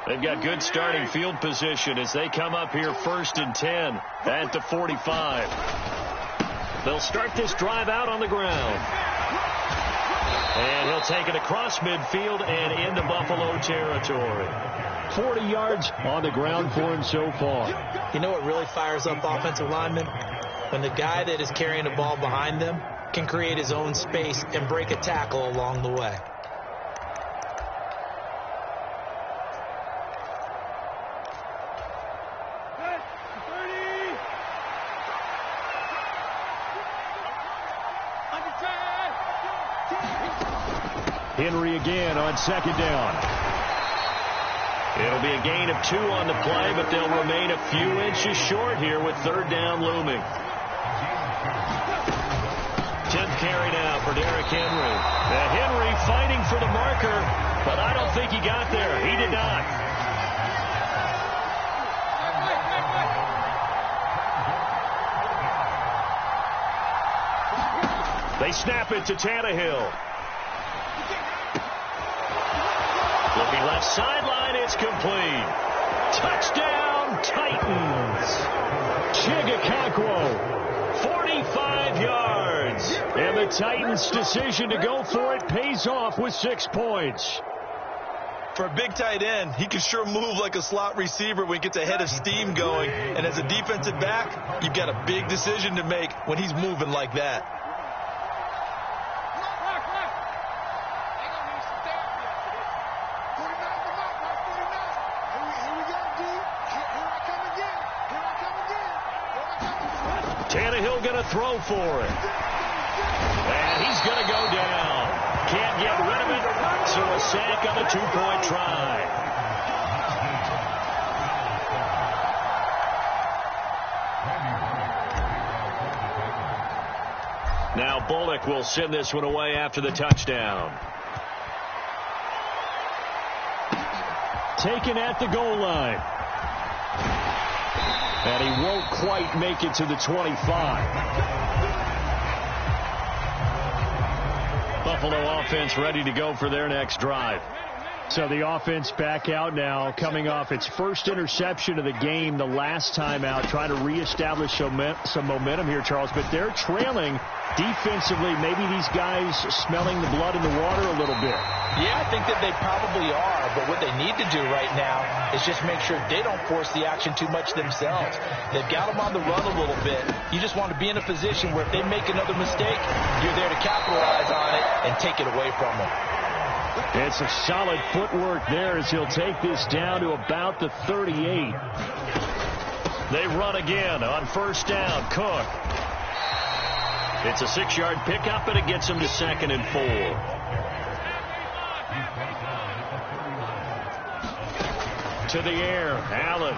They've got good starting field position as they come up here 1st and 10 at the 45. They'll start this drive out on the ground. And he'll take it across midfield and into Buffalo territory. 40 yards on the ground for him so far. You know what really fires up offensive linemen? When the guy that is carrying the ball behind them can create his own space and break a tackle along the way. Henry again on 2nd down. It'll be a gain of 2 on the play, but they'll remain a few inches short here with 3rd down looming. 10th carry now for Derrick Henry. Now Henry fighting for the marker, but I don't think he got there. He did not. They snap it to Tannehill. Looking left sideline, it's complete. Touchdown, Titans. Chigakakwo. 45 yards. And the Titans' decision to go for it pays off with 6 points. For a big tight end, he can sure move like a slot receiver when he gets a head of steam going. And as a defensive back, you've got a big decision to make when he's moving like that. Tannehill going to throw for it. And he's going to go down. Can't get rid of it. So a sack on a 2-point try. Now Bullock will send this one away after the touchdown. Taken at the goal line. And he won't quite make it to the 25. Buffalo offense ready to go for their next drive. So the offense back out now, coming off its first interception of the game the last time out, trying to reestablish some momentum here, Charles. But they're trailing defensively. Maybe these guys smelling the blood in the water a little bit. Yeah, I think that they probably are. But what they need to do right now is just make sure they don't force the action too much themselves. They've got them on the run a little bit. You just want to be in a position where if they make another mistake, you're there to capitalize on it and take it away from them. It's a solid footwork there as he'll take this down to about the 38. They run again on 1st down. Cook. It's a 6-yard pickup, and it gets him to 2nd and 4. To the air, Allen.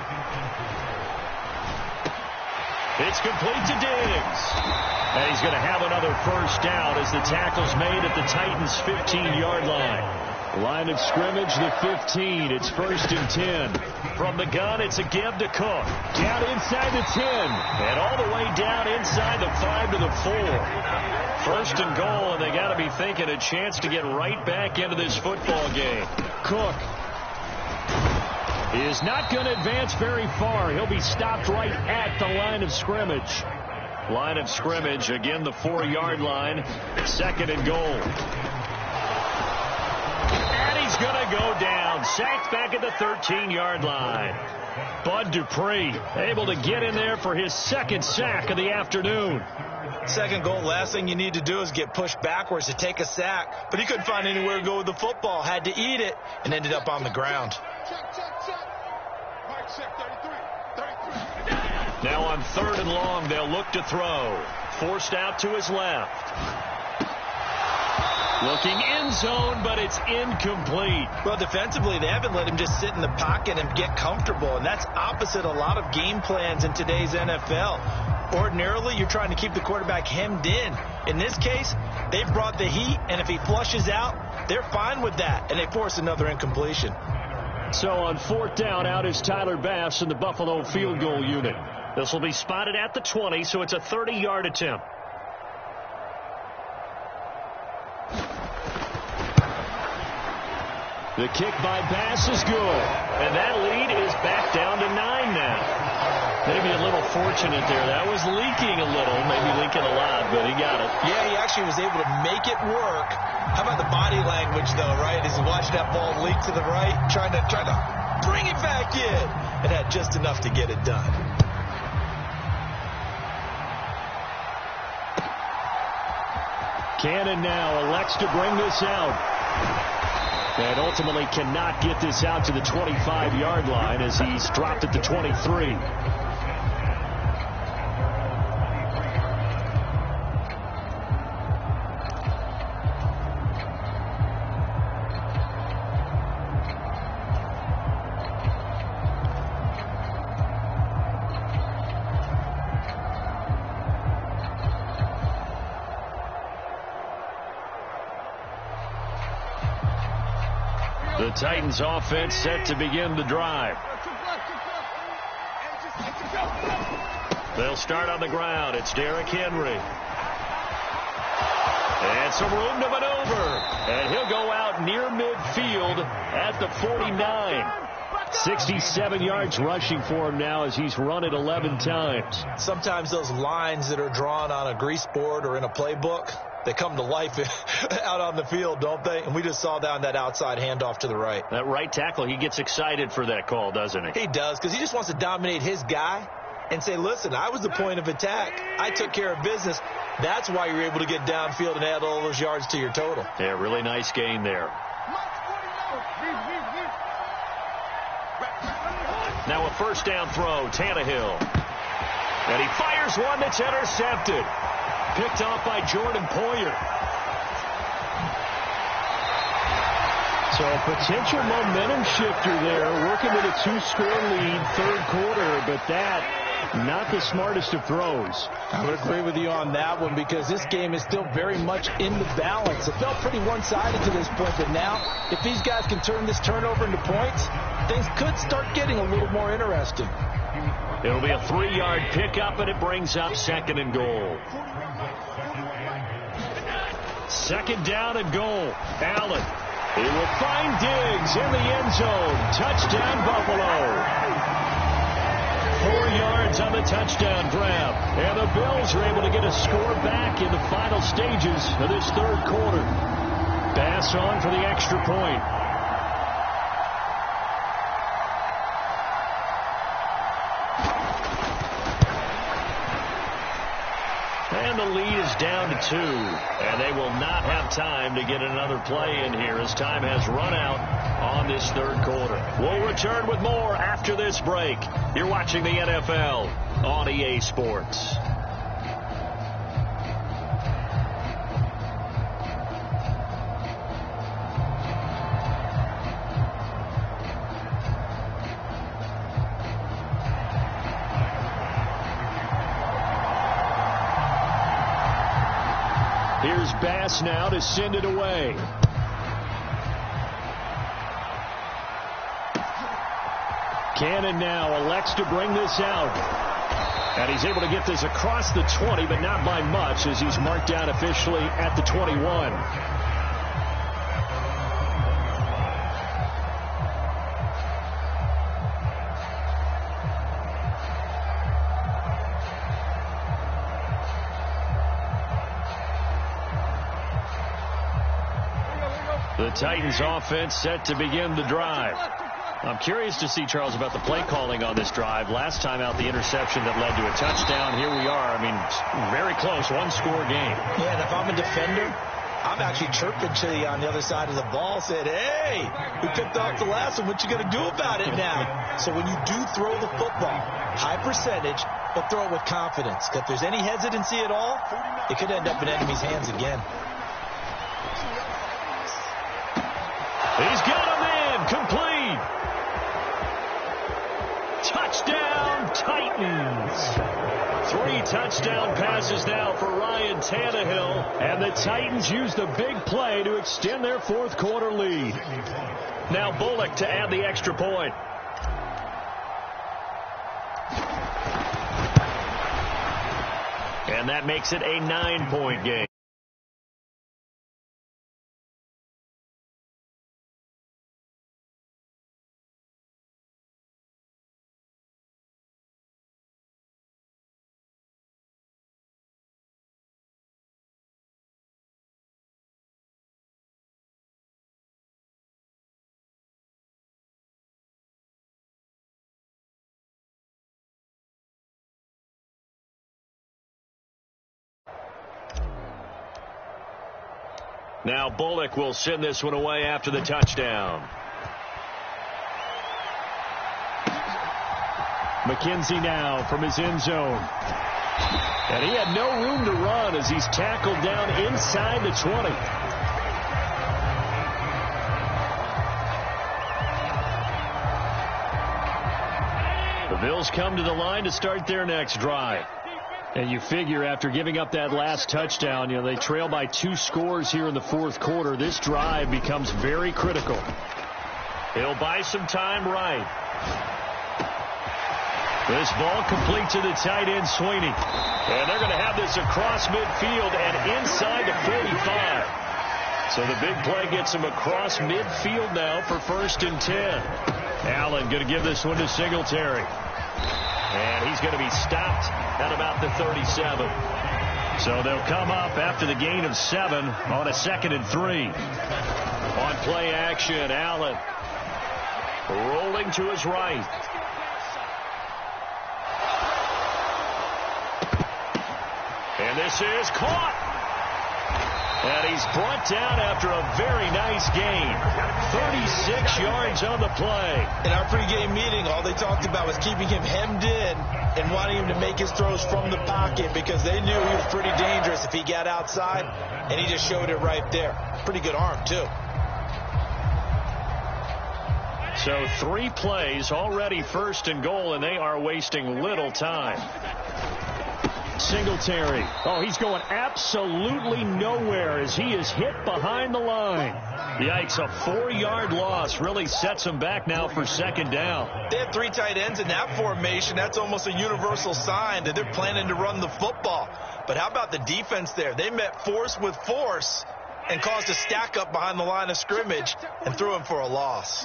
It's complete to Diggs. And he's going to have another 1st down as the tackle's made at the Titans' 15-yard line. Line of scrimmage, the 15. It's 1st and 10. From the gun, it's a give to Cook. Down inside the 10. And all the way down inside the 5 to the 4. 1st and goal, and they got to be thinking a chance to get right back into this football game. Cook is not going to advance very far. He'll be stopped right at the line of scrimmage. Line of scrimmage, again the 4-yard line. 2nd and goal. And he's going to go down. Sacked back at the 13-yard line. Bud Dupree able to get in there for his 2nd sack of the afternoon. 2nd goal, last thing you need to do is get pushed backwards to take a sack. But he couldn't find anywhere to go with the football. Had to eat it and ended up on the ground. Now on 3rd and long, they'll look to throw. Forced out to his left. Looking end zone, but it's incomplete. Well, defensively, they haven't let him just sit in the pocket and get comfortable, and that's opposite a lot of game plans in today's NFL. Ordinarily, you're trying to keep the quarterback hemmed in. In this case, they brought the heat, and if he flushes out, they're fine with that, and they force another incompletion. So on 4th down, out is Tyler Bass in the Buffalo field goal unit. This will be spotted at the 20, so it's a 30-yard attempt. The kick by Bass is good. And that lead is back down to 9 now. Maybe a little fortunate there. That was leaking a little, maybe leaking a lot, but he got it. Yeah, he actually was able to make it work. How about the body language, though, right? As he watched that ball leak to the right, trying to bring it back in. And had just enough to get it done. Cannon now elects to bring this out. And ultimately cannot get this out to the 25-yard line as he's dropped at the 23. The Titans offense set to begin the drive. They'll start on the ground. It's Derrick Henry. And some room to maneuver. And he'll go out near midfield at the 49. 67 yards rushing for him now as he's run it 11 times. Sometimes those lines that are drawn on a grease board or in a playbook, they come to life out on the field, don't they? And we just saw down that outside handoff to the right. That right tackle, he gets excited for that call, doesn't he? He does, because he just wants to dominate his guy and say, listen, I was the point of attack. I took care of business. That's why you're able to get downfield and add all those yards to your total. Yeah, really nice game there. Now a first down throw, Tannehill. And he fires one that's intercepted. Picked off by Jordan Poyer. So a potential momentum shifter there, working with a 2-score lead, third quarter, but that, not the smartest of throws. I would agree with you on that one because this game is still very much in the balance. It felt pretty one-sided to this point, but now, if these guys can turn this turnover into points, things could start getting a little more interesting. It'll be a 3-yard pickup, and it brings up 2nd and goal. 2nd down and goal. Allen. He will find Diggs in the end zone. Touchdown, Buffalo. 4 yards on the touchdown grab. And the Bills are able to get a score back in the final stages of this third quarter. Bass on for the extra point. And the lead is down to 2. And they will not have time to get another play in here as time has run out on this third quarter. We'll return with more after this break. You're watching the NFL on EA Sports. Here's Bass now to send it away. Cannon now elects to bring this out. And he's able to get this across the 20, but not by much as he's marked down officially at the 21. The Titans offense set to begin the drive. I'm curious to see, Charles, about the play calling on this drive. Last time out, the interception that led to a touchdown. Here we are. I mean, very close, one-score game. Yeah, and if I'm a defender, I'm actually chirping to you on the other side of the ball, said, hey, we picked off the last one. What you going to do about it now? So when you do throw the football, high percentage, but throw it with confidence. If there's any hesitancy at all, it could end up in enemy's hands again. He's got a man complete. Touchdown, Titans. 3 touchdown passes now for Ryan Tannehill. And the Titans use the big play to extend their fourth quarter lead. Now Bullock to add the extra point. And that makes it a 9-point game. Now Bullock will send this one away after the touchdown. McKenzie now from his end zone. And he had no room to run as he's tackled down inside the 20. The Bills come to the line to start their next drive. And you figure after giving up that last touchdown, they trail by 2 scores here in the fourth quarter. This drive becomes very critical. He'll buy some time right. This ball complete to the tight end, Sweeney. And they're going to have this across midfield and inside the 45. So the big play gets him across midfield now for 1st and 10. Allen going to give this one to Singletary. And he's going to be stopped at about the 37. So they'll come up after the gain of 7 on a 2nd and 3. On play action, Allen rolling to his right. And this is caught. And he's brought down after a very nice gain. 36 yards on the play. In our pregame meeting, all they talked about was keeping him hemmed in and wanting him to make his throws from the pocket because they knew he was pretty dangerous if he got outside, and he just showed it right there. Pretty good arm, too. So 3 plays, already 1st and goal, and they are wasting little time. Singletary. Oh, he's going absolutely nowhere as he is hit behind the line. Yikes, a 4-yard loss really sets him back now for 2nd down. They had 3 tight ends in that formation. That's almost a universal sign that they're planning to run the football. But how about the defense there? They met force with force and caused a stack up behind the line of scrimmage and threw him for a loss.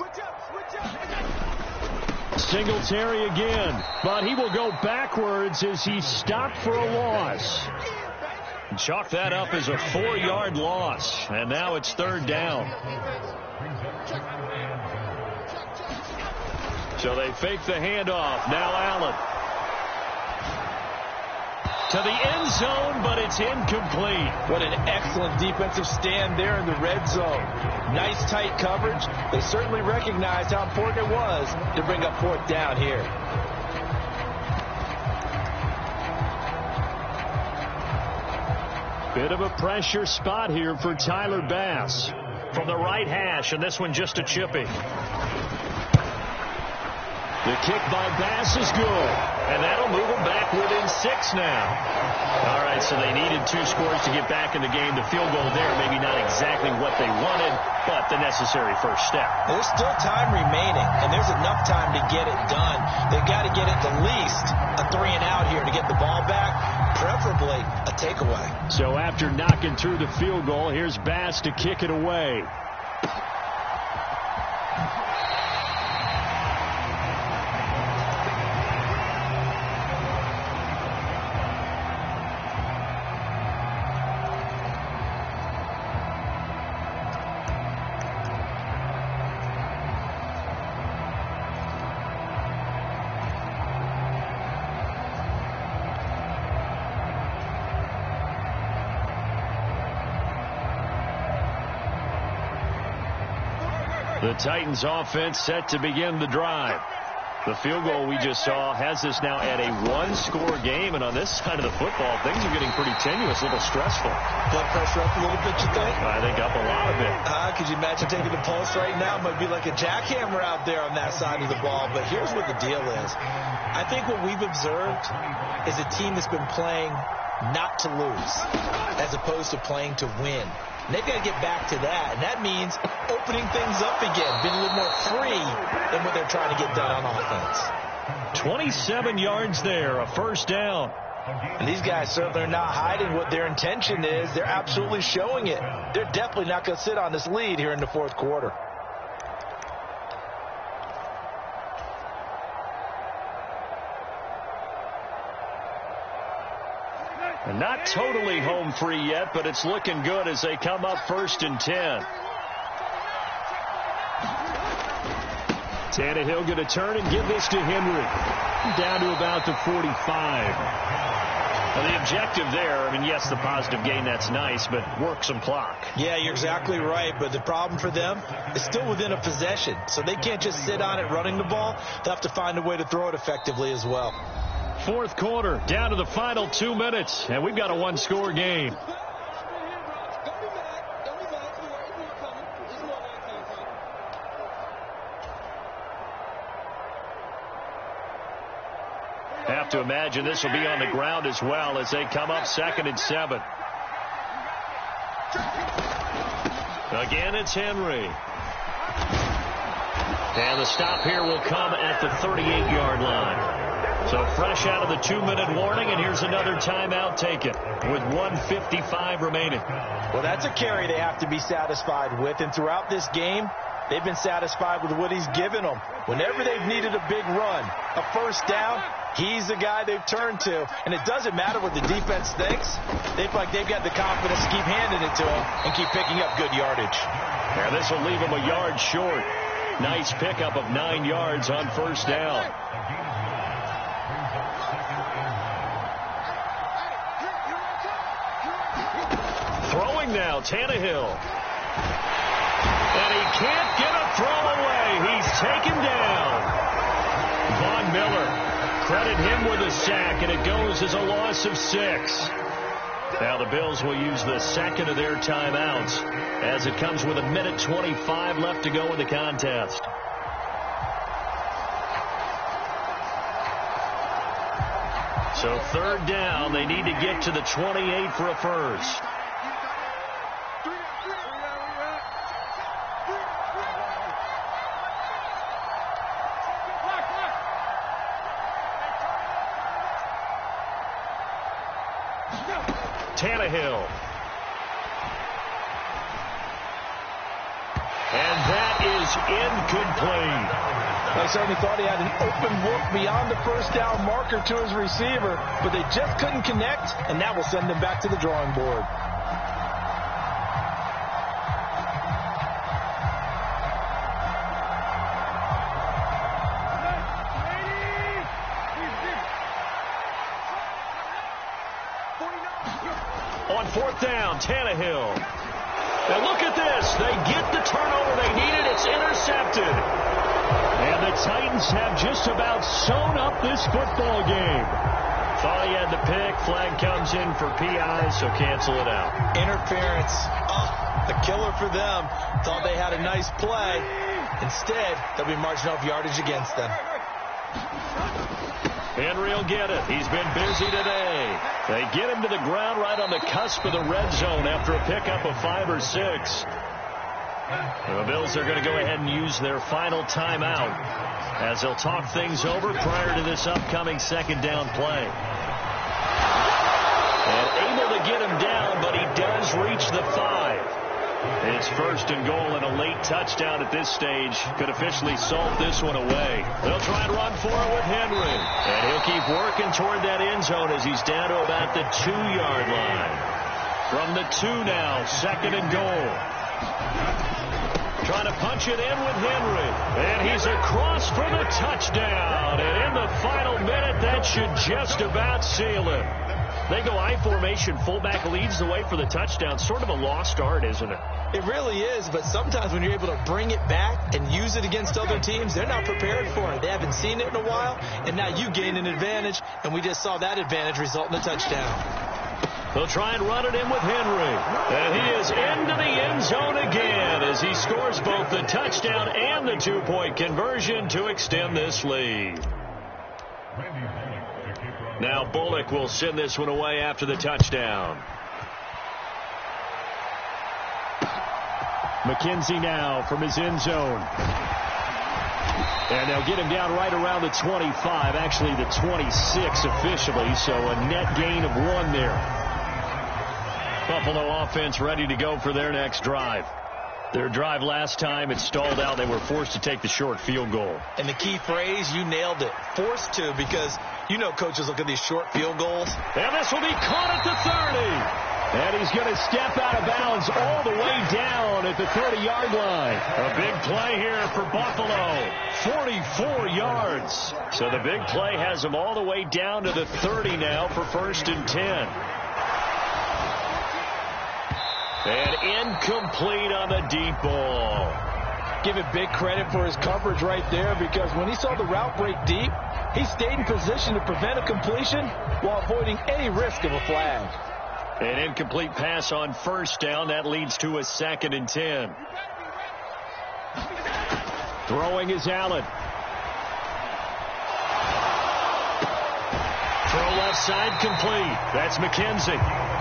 Singletary again, but he will go backwards as he's stopped for a loss. Chalk that up as a 4-yard loss, and now it's 3rd down. So they fake the handoff. Now Allen to the end zone, but it's incomplete. What an excellent defensive stand there in the red zone. Nice tight coverage. They certainly recognized how important it was to bring up 4th down here. Bit of a pressure spot here for Tyler Bass. From the right hash, and this one just a chippy. The kick by Bass is good. And that'll move them back within 6 now. All right, so they needed 2 scores to get back in the game. The field goal there, maybe not exactly what they wanted, but the necessary first step. There's still time remaining, and there's enough time to get it done. They've got to get it at least a 3-and-out here to get the ball back, preferably a takeaway. So after knocking through the field goal, here's Bass to kick it away. The Titans offense set to begin the drive. The field goal we just saw has us now at a 1-score game, and on this side of the football, things are getting pretty tenuous, a little stressful. Blood pressure up a little bit, you think? I think up a lot of it. Could you imagine taking the pulse right now? It might be like a jackhammer out there on that side of the ball, but here's what the deal is. I think what we've observed is a team that's been playing not to lose as opposed to playing to win. And they've got to get back to that, and that means opening things up again, being a little more free than what they're trying to get done on offense. 27 yards there, a 1st down. And these guys certainly are not hiding what their intention is. They're absolutely showing it. They're definitely not going to sit on this lead here in the 4th quarter. And not totally home free yet, but it's looking good as they come up 1st and 10. Tannehill going to turn and give this to Henry. Down to about the 45. Well, the objective there, I mean, yes, the positive gain, that's nice, but work some clock. Yeah, you're exactly right, but the problem for them is still within a possession, so they can't just sit on it running the ball. They'll have to find a way to throw it effectively as well. Fourth quarter, down to the final 2 minutes, and we've got a one-score game. Have to imagine this will be on the ground as well as they come up 2nd and 7. Again, it's Henry. And the stop here will come at the 38-yard line. So fresh out of the 2-minute warning, and here's another timeout taken with 1:55 remaining. Well, that's a carry they have to be satisfied with, and throughout this game, they've been satisfied with what he's given them. Whenever they've needed a big run, a first down, he's the guy they've turned to. And it doesn't matter what the defense thinks. They feel like they've got the confidence to keep handing it to him and keep picking up good yardage. Yeah, this will leave him a yard short. Nice pickup of 9 yards on first down. Throwing now, Tannehill. And he can't get a throw away. He's taken down. Von Miller. Credit him with a sack, and it goes as a loss of 6. Now the Bills will use the second of their timeouts as it comes with 1:25 left to go in the contest. So third down, they need to get to the 28 for a first. Tannehill. And that is incomplete. I certainly thought he had an open look beyond the first down marker to his receiver, but they just couldn't connect, and that will send them back to the drawing board. On fourth down, Tannehill. And look at this. They get the turnover they needed. It's intercepted. And the Titans have just about sewn up this football game. Thought he had the pick. Flag comes in for PI, so cancel it out. Interference. A killer for them. Thought they had a nice play. Instead, they'll be marching off yardage against them. Henry will get it. He's been busy today. They get him to the ground right on the cusp of the red zone after a pickup of 5 or 6. The Bills are going to go ahead and use their final timeout as they'll talk things over prior to this upcoming second down play. And able to get him down, but he does reach the 5. It's first and goal, and a late touchdown at this stage could officially salt this one away. They'll try and run for it with Henry. And he'll keep working toward that end zone as he's down to about the 2-yard line. From the 2 now, second and goal. Trying to punch it in with Henry. And he's across for the touchdown. And in the final minute, that should just about seal it. They go I formation, fullback leads the way for the touchdown. Sort of a lost art, isn't it? It really is, but sometimes when you're able to bring it back and use it against other teams, they're not prepared for it. They haven't seen it in a while, and now you gain an advantage, and we just saw that advantage result in a touchdown. They'll try and run it in with Henry. And he is into the end zone again as he scores both the touchdown and the 2-point conversion to extend this lead. Now Bullock will send this one away after the touchdown. McKenzie now from his end zone. And they'll get him down right around the 25, actually the 26 officially, so a net gain of 1 there. Buffalo offense ready to go for their next drive. Their drive last time, it stalled out. They were forced to take the short field goal. And the key phrase, you nailed it. Forced to, because you know coaches look at these short field goals. And this will be caught at the 30. And he's going to step out of bounds all the way down at the 30-yard line. A big play here for Buffalo. 44 yards. So the big play has him all the way down to the 30 now for 1st and 10. And incomplete on the deep ball. Give it big credit for his coverage right there, because when he saw the route break deep, he stayed in position to prevent a completion while avoiding any risk of a flag. An incomplete pass on 1st down. That leads to a 2nd and 10. Throwing is Allen. Throw left side complete. That's McKenzie.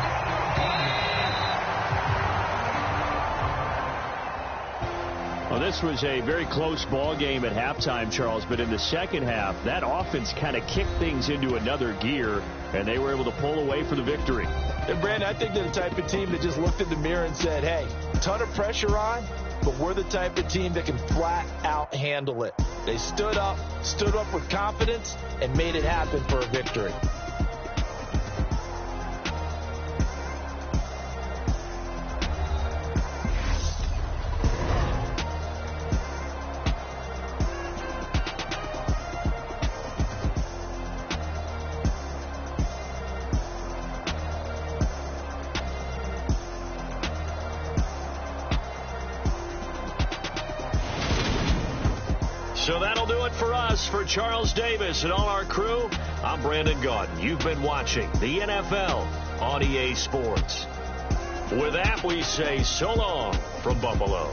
Well, this was a very close ball game at halftime, Charles, but in the second half, that offense kind of kicked things into another gear, and they were able to pull away for the victory. And, Brandon, I think they're the type of team that just looked in the mirror and said, hey, ton of pressure on, but we're the type of team that can flat out handle it. They stood up with confidence, and made it happen for a victory. So that'll do it for us. For Charles Davis and all our crew, I'm Brandon Gaudin. You've been watching the NFL on EA Sports. With that, we say so long from Buffalo.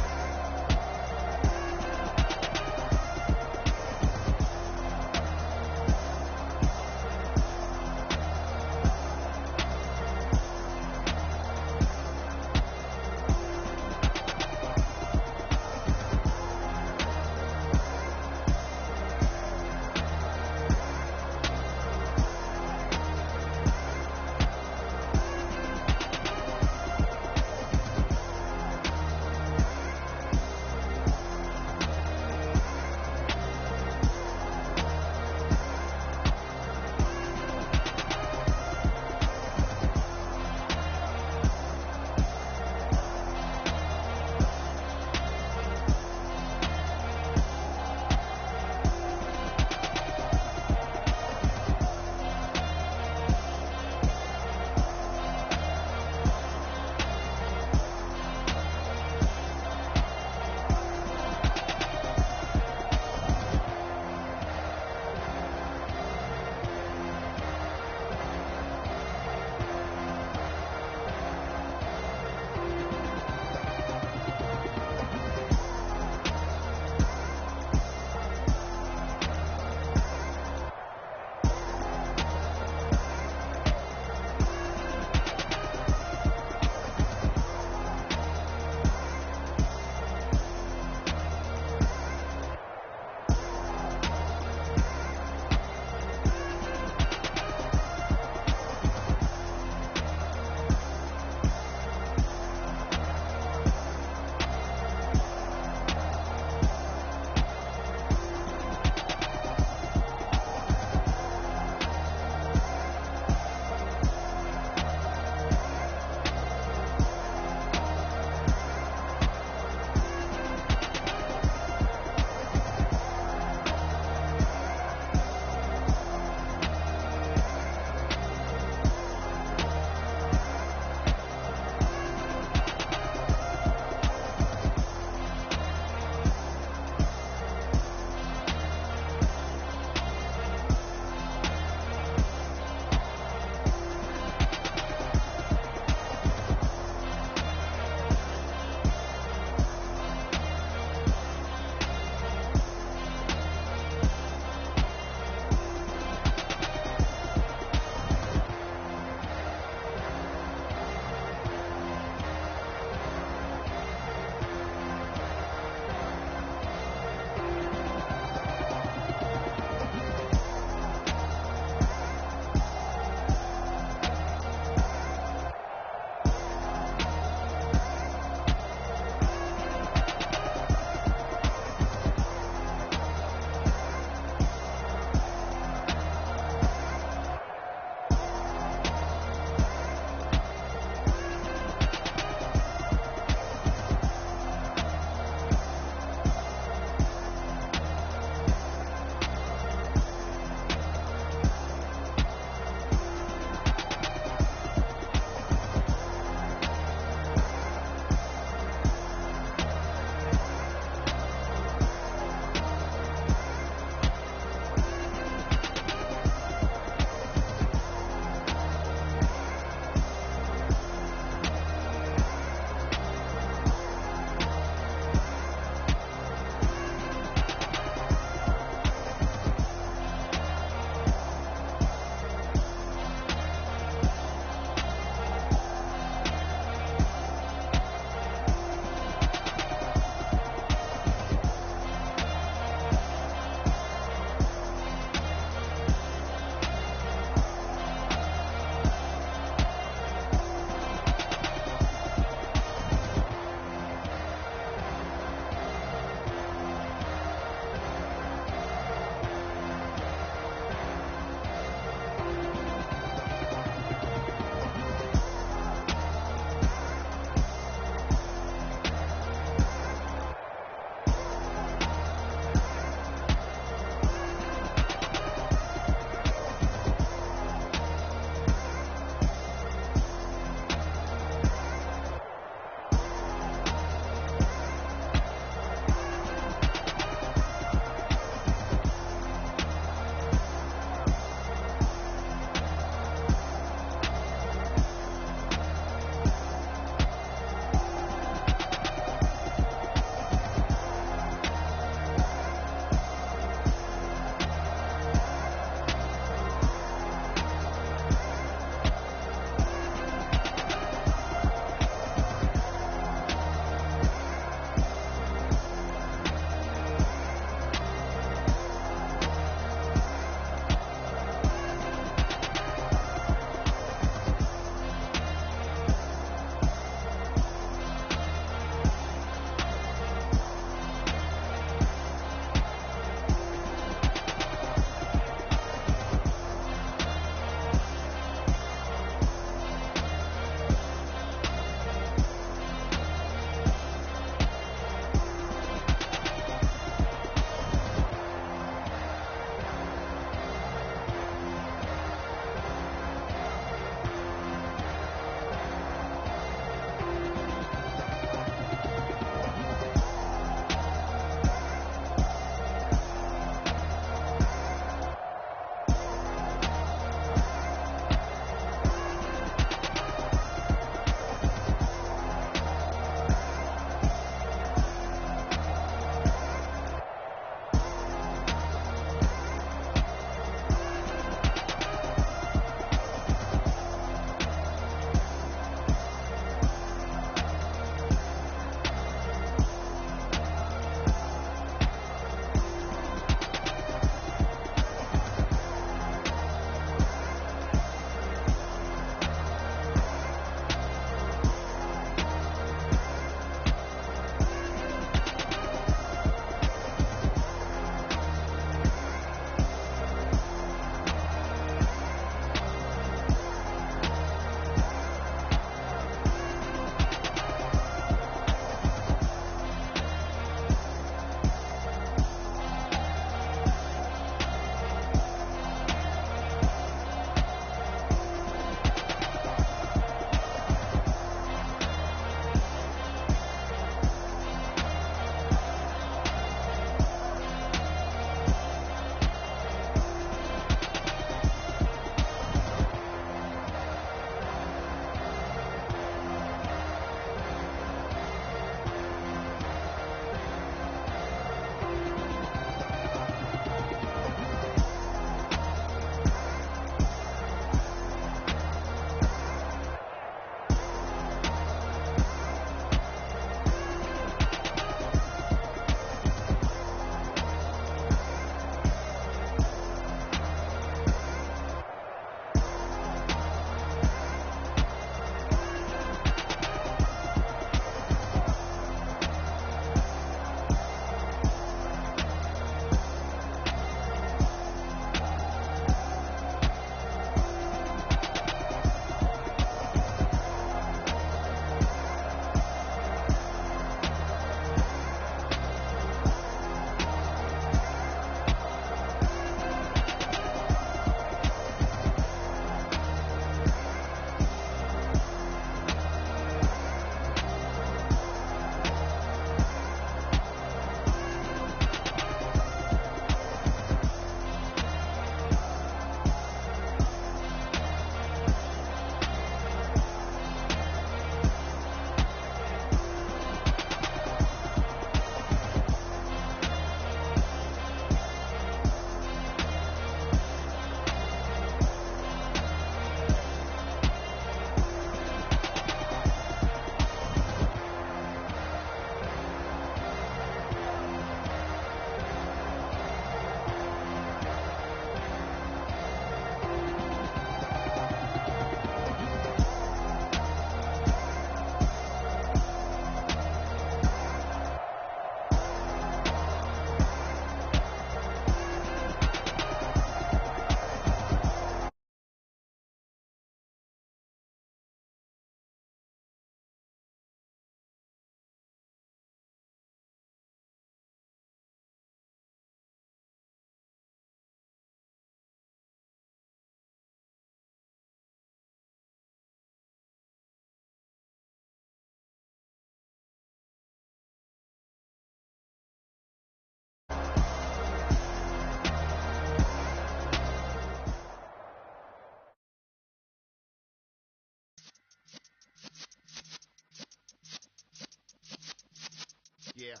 Yeah.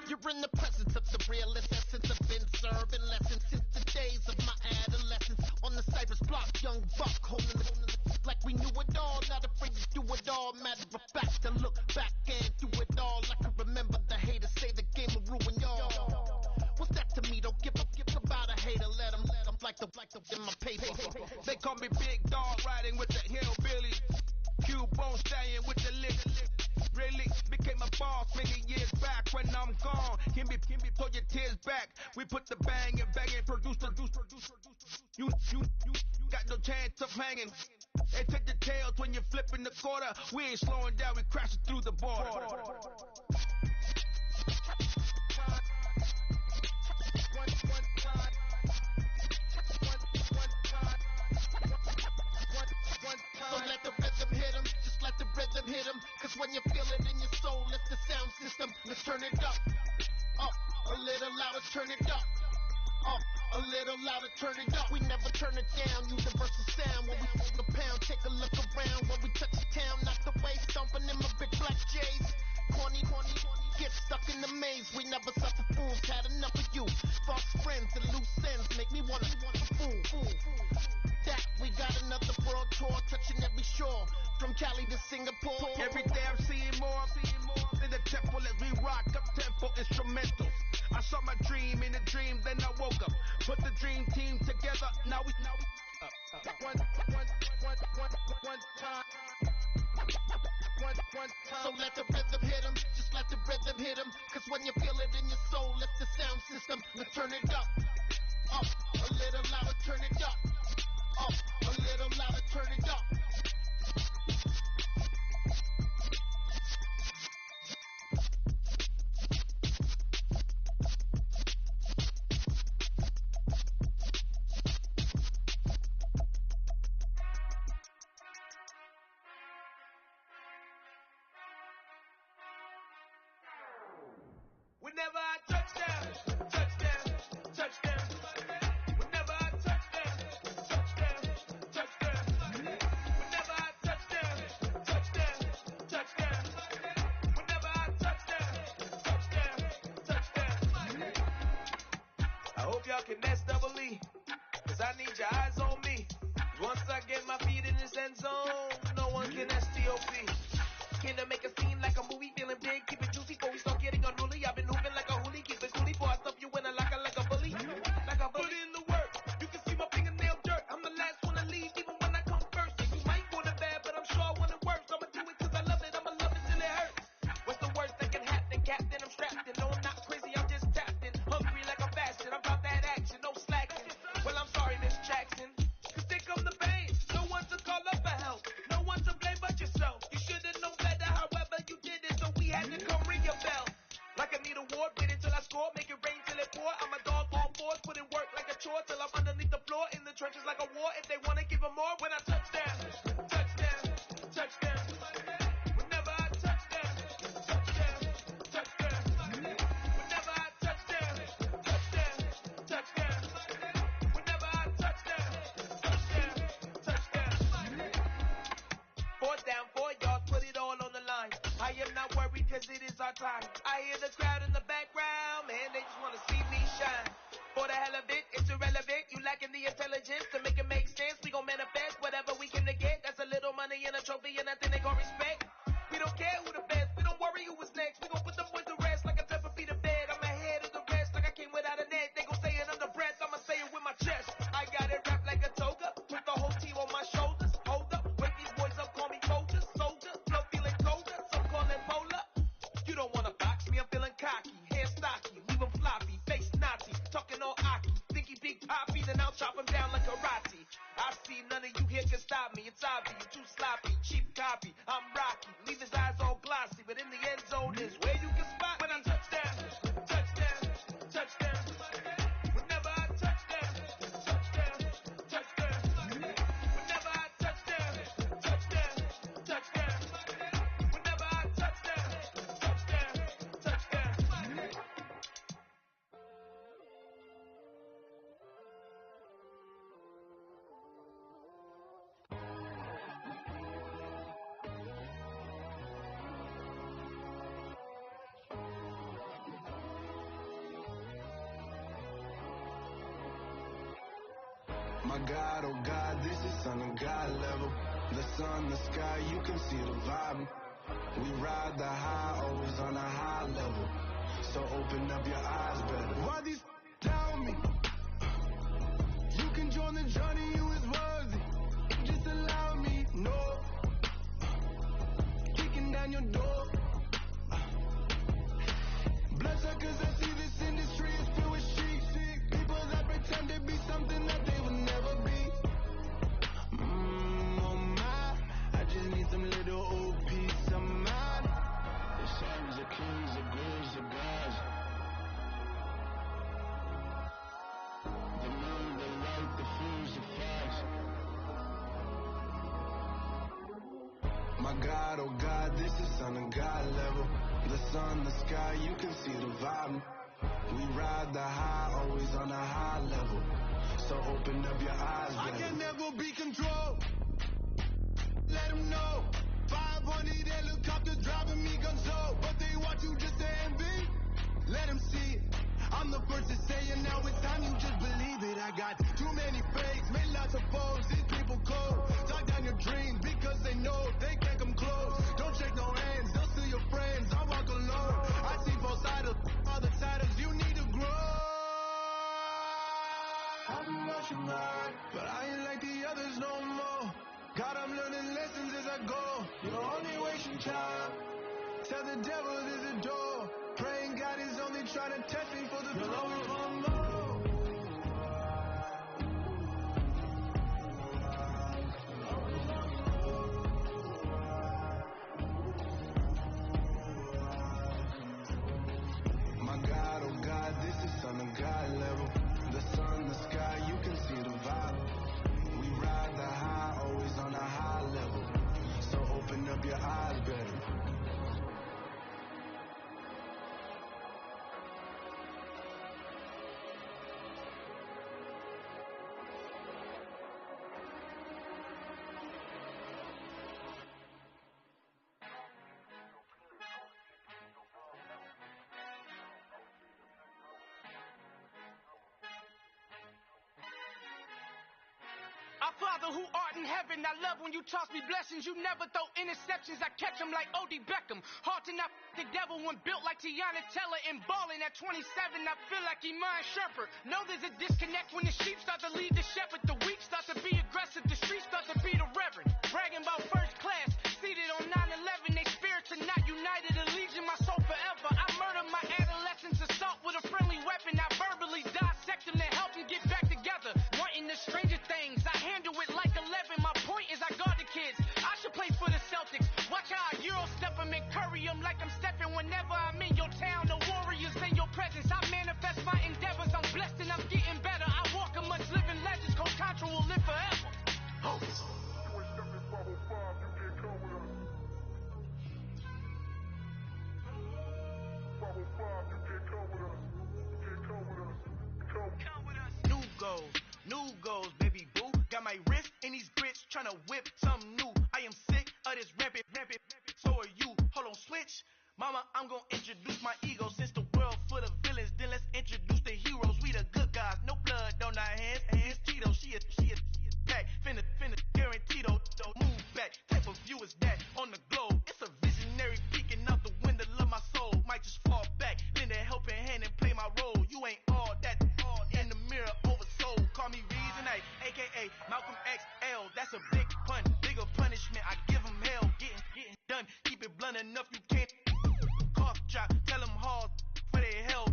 You're in the presence of the realest essence. I've been serving lessons since the days of my adolescence. On the Cypress block, young buck holding the like we knew it all. Not afraid to do it all. Matter of fact, to look back and do it all. I can remember the haters say the game will ruin y'all. What's that to me? Don't give about a hater. Let them like the in my paper. They call me Big Dog, riding with the hillbilly. Cubone staying with the lick. Really became a boss many years back. When I'm gone, can be pull your tears back. We put the bang and produce. You got no chance of hanging. They take the tails when you're flipping the quarter. We ain't slowing down, we crashing through the border. So let the rhythm hit 'em, just let the rhythm hit 'em. Cause when you feel it in your soul, lift the sound system. Let's turn it up, a little louder, turn it up. A little louder, turn it up. We never turn it down, universal sound. When we full the pound, take a look around. When we touch the town, knock the way, stomping in my big black J's. Corny, get stuck in the maze. We never suffer fools, had enough of you. False friends and loose ends make me wanna fool. That we got another world tour, touching every shore, from Cali to Singapore. Every day I'm seeing more in the temple as we rock up tempo instrumentals. I saw my dream in a dream, then I woke up. Put the dream team together. Now we one time. So let the rhythm hit 'em, just let the rhythm hit 'em. Cause when you feel it in your soul, lift the sound system. Let's turn it up, a little louder, turn it up, a little louder, turn it up. Whenever I touchdown. Whenever I touchdown. Whenever I touchdown. Whenever I touchdown. I hope y'all can S-double-E, cause I need your eyes on me. Once I get my feet in this end zone, no one can S-T-O-P. Can I make a scene like a movie, feeling big, keep it juicy before we start getting unruly. I've been hooping like a hoolie, keep it coolie before I stuff you in a locker like a bully. Like a bully. Put in the work, you can see my fingernail dirt. I'm the last one to leave, even when I come first. And you might want it bad, but I'm sure I want it worse. I'ma do it cause I love it, I'ma love it till it hurts. What's the worst that can happen, Captain? I'm strapped in, no I'm not crazy, I'm just tapped in. Hungry like I'm fasting, I'm about that action, no slacking. Well I'm sorry, Miss Jackson, cause there come the pain. No one to call up for help, no one to blame but yourself. You should've known better, however you did it, so we had to come ring your bell. Like I need a award, wait until I score, make it rain till it pour. I'm a dog on fours, put in work like a chore till I'm underneath the floor, in the trenches like a war. If they wanna give them more, when I touchdown. Whenever I touchdown. Whenever I touchdown. Whenever I touchdown. Fourth down, 4 yards, put it all on the line. I am not worried cause it is our time. I hear the crowd in the background, man, they just wanna see me shine. For the hell of it, it's irrelevant. You lacking the intelligence to make it make sense. We gon' manifest whatever we can to get. That's a little money and a trophy and nothing they gon' respect. We don't care who the best, we don't worry who was next. We gon' put them boys to rest like a pepper feet of bed. I'm ahead of the rest like I came without a net. They gon' say it under breath, I'ma say it with my chest. I got it wrapped like a toga, put the whole team on my shoulders. Hold up, wake these boys up, call me soldier, flow feeling colder, some call it polar. You don't wanna box me, I'm feeling cocky, hair stocky, leave him floppy, face Nazi, talking all aki, think he big poppy, then I'll chop him down like karate. I see none of you here can stop me, it's obvious, you too sloppy, cheap copy, I'm rocky, leave his eyes all glossy, but in the end zone is where you can spot when I touchdown. Whenever I touchdown. Whenever I touchdown. Whenever I touchdown. My God, oh God, this is Son of God level. The sun, the sky, you can see the vibe. We ride the high, always on a high level. So open up your eyes better. Why these tell me? You can join the journey, you is worthy. Just allow me, no. Kicking down your door. Bloodsuckers, I see this industry is filled with sheep. People that pretend to be something that they will never be. Oh my, I just need some little old peace of mind. The sons of kings, the girls, the gods. The moon, the light, the fools, the facts. My God, oh God, this is Son of God level. The sun, the sky, you can see the vibe. We ride the high, always on a high level. So open up your eyes, baby. I can never be controlled. Let them know. 500 helicopters driving me gonzo. But they want you just to envy. Let them see it. I'm the first to say it, now it's time you just believe it. I got too many fakes, made lots of foes. These people cold. Talk down your dreams because they know they can't come close. Don't shake no hands, they'll steal your friends. I walk alone. I see both sides of all the titles. You need to grow. I've been watching hard, but I ain't like the others no more. God, I'm learning lessons as I go. You're only wasting time. Tell the devil there's a door. Praying God is only trying to test me for the glory of more. My God, oh God, this is Son of God level. The sun, the sky, you can see the vibe. We ride the high, always on a high level. So open up your eyes better. Our Father who art in heaven, I love when you toss me blessings. You never throw interceptions, I catch them like O.D. Beckham. Hard to not the devil when built like Tiana Teller and balling at 27, I feel like Iman Shepherd. Know there's a disconnect when the sheep start to lead the shepherd. The weak start to be aggressive, the streets start to be the reverend. Bragging about first class, seated on 9/11. They spirits are not united, a legion, my soul forever. I murdered my adolescence assault with a friendly weapon. I verbally dissect them to help them get back together. Wanting the stranger things, I handle it like 11. My point is I guard the kids. I should play for the Celtics. Watch how I Euro step them and curry them like I'm stepping. Whenever I'm in your town, the warriors in your presence. I manifest my endeavors. I'm blessed and I'm getting better. I walk amongst living legends. Coach Contra will live forever. Oh. New goals, baby boo. Got my wrist in these grits, tryna whip something new. I am sick of this rampant. So are you. Hold on, switch. Mama, I'm gonna introduce my ego. Since the world full of villains, then let's introduce the heroes. We the good guys, no blood on our hands. Hands Tito, she a pack. Finna, guaranteed. Move back. Type of view is that on the globe? It's a visionary peeking out the window of my soul. Might just fall back, lend a helping hand and play my role. You ain't all that. In the mirror, oversold. Call me Reason A, aka Malcolm XL. That's a big pun, bigger punishment. I give him hell, getting done. Keep it blunt enough, you can't. Cough drop, tell them hard for their hell.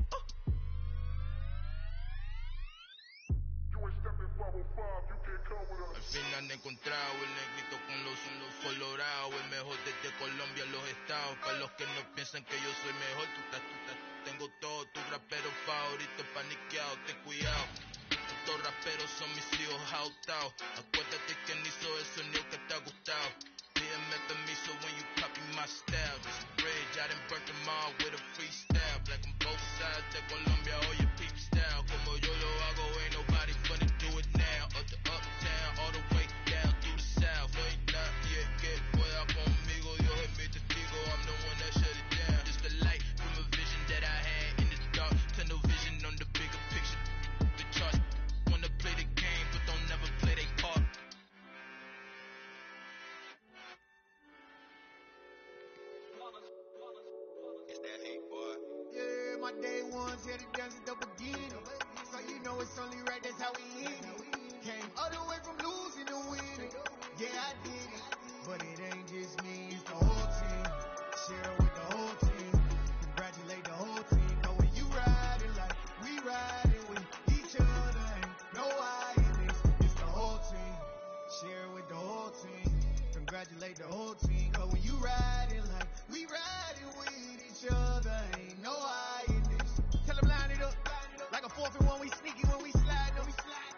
Al fin han encontrado el negrito con los colorados, el mejor desde Colombia a los estados. Para los que no piensan que yo soy mejor, tengo todo, tu rapero favorito paniqueado, ten cuidado. Estos raperos son mis hijos adoptados. Acuérdate quién hizo el sonido que te ha gustado. Pídeme permiso when you copy my style. This bridge, I done burnt them all with a freestyle. Black on both sides de Colombia, oye peep style. Como yo lo hago, ain't nobody funny do it now. Up to uptown, all the way down through the south. Ain't nadie que pueda conmigo, Dios es mi testigo. I'm the one that shut it down. Just the light from a vision that I had in the dark. Tunnel vision on the bigger picture. The charts wanna play the game, but don't never ones here to dance at the beginning. So you know it's only right, that's how we end it. Came all the way from losing to winning. Yeah, I did it, but it ain't just me, it's the whole team. Share with the whole team. Congratulate the whole team. But when you ride it like we ride it with each other, ain't no I in this. It's the whole team. Share with the whole team. Congratulate the whole team. But when you ride it like we ride it with each other, ain't no I in this. Tell them line it up like a 4th and 1. We sneaky when we slide up.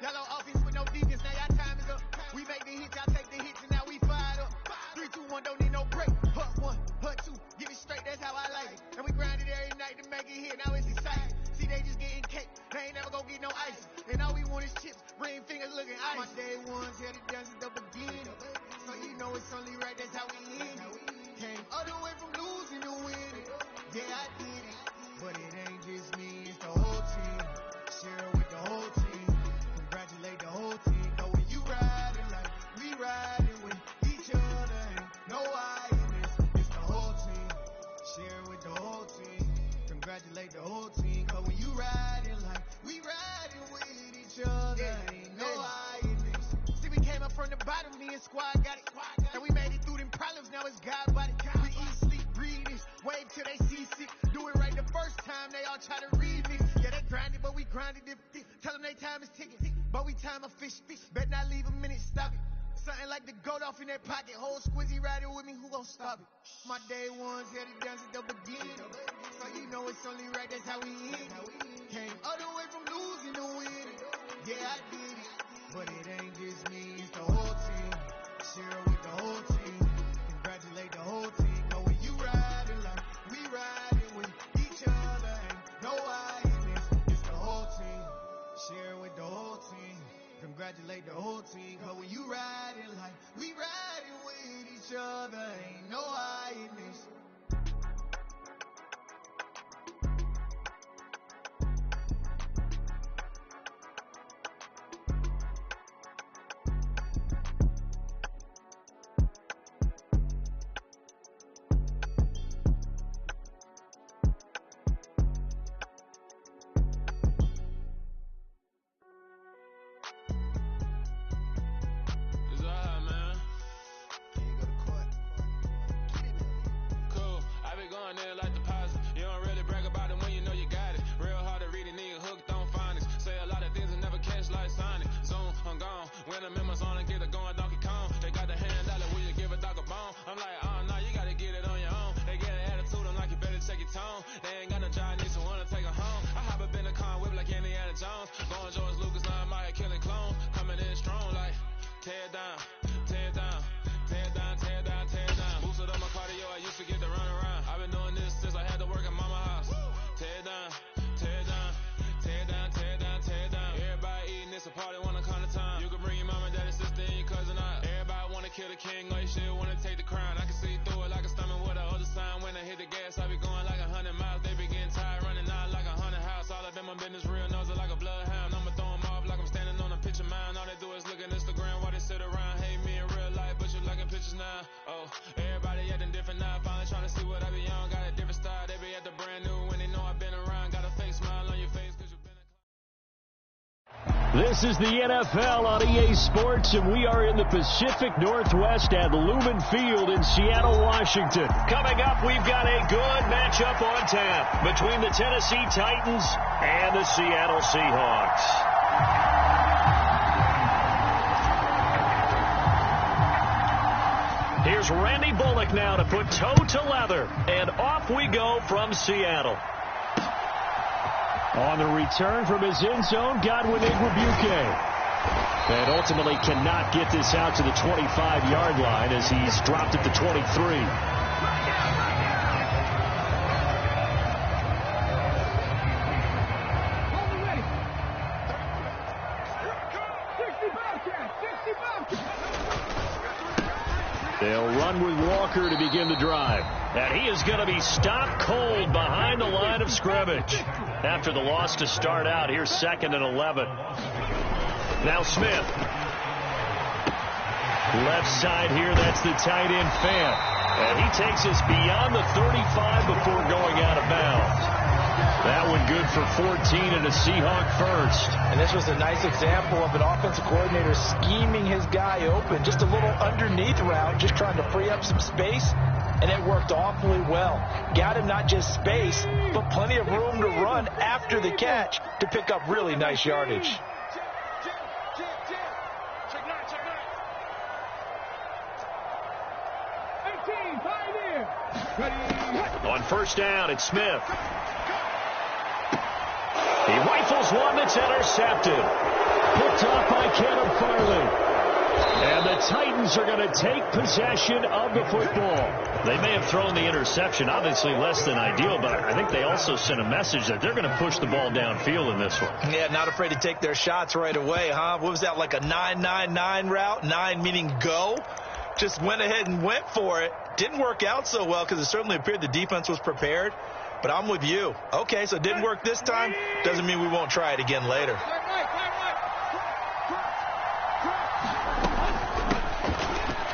Yellow offense with no defense. Now y'all time is up. We make the hits, y'all take the hits, and now we fired up. 3, 2, 1, don't need no break. Hut 1, hut 2, give it straight, that's how I like it. And we grind it every night to make it hit, now it's exciting. See, they just getting cake, they ain't never gonna get no ice. And all we want is chips, ring fingers looking ice. My day ones here to dance at the beginning. So you know it's only right, that's how we end it. Came all the way from losing to winning. Yeah, I did it, but it ain't just me, it's the whole team. Share with the whole team. Congratulate the whole team. But when you ride it like we ride it with each other, ain't no I in this. It's the whole team. Share with the whole team. Congratulate the whole team. But when you ride it like we ride it with each other, ain't no I in this. See, we came up from the bottom, me and squad got it. And we made it through them problems, now it's God body. We eat, sleep, breathe this. Wave till they see sick. Do it right the first time, they all try to read me. Yeah, they grinded, but we grinded it. Tell them they time is ticking. But we time a fish. Bet not leave a minute, stop it. Something like the goat off in that pocket. Whole squizzy riding with me, who gon' stop it? My day ones here to dance at the beginning. So you know it's only right, that's how we end it. Came all the way from losing to winning. Yeah, I did it, but it ain't just me, it's the whole team. Share with the whole team. Congratulate the whole team. But when you ride it like we ride it with each other, ain't no I in this. It's the whole team. Share with the whole team. Congratulate the whole team. But when you ride it like we ride it with each other, ain't no I in this. This is the NFL on EA Sports, and we are in the Pacific Northwest at Lumen Field in Seattle, Washington. Coming up, we've got a good matchup on tap between the Tennessee Titans and the Seattle Seahawks. Here's Randy Bullock now to put toe to leather, and off we go from Seattle. On the return from his end zone, Godwin Igwebuike. And ultimately cannot get this out to the 25-yard line as he's dropped at the 23. They'll run with Walker to begin the drive. And he is going to be stopped cold behind the line of scrimmage. After the loss to start out, here's 2nd and 11. Now Smith. Left side here, that's the tight end Fant. And he takes us beyond the 35 before going out of bounds. That one good for 14 and a Seahawk first. And this was a nice example of an offensive coordinator scheming his guy open. Just a little underneath route, just trying to free up some space. And it worked awfully well. Got him not just space, but plenty of room to run after the catch to pick up really nice yardage. On first down, it's Smith. He rifles one that's intercepted. Picked off by Caleb Farley. And the Titans are going to take possession of the football. They may have thrown the interception, obviously less than ideal, but I think they also sent a message that they're going to push the ball downfield in this one. Yeah, not afraid to take their shots right away, huh? What was that, like a 9-9-9 route? 9 meaning go? Just went ahead and went for it. Didn't work out so well because it certainly appeared the defense was prepared. But I'm with you. Okay, so it didn't work this time. Doesn't mean we won't try it again later.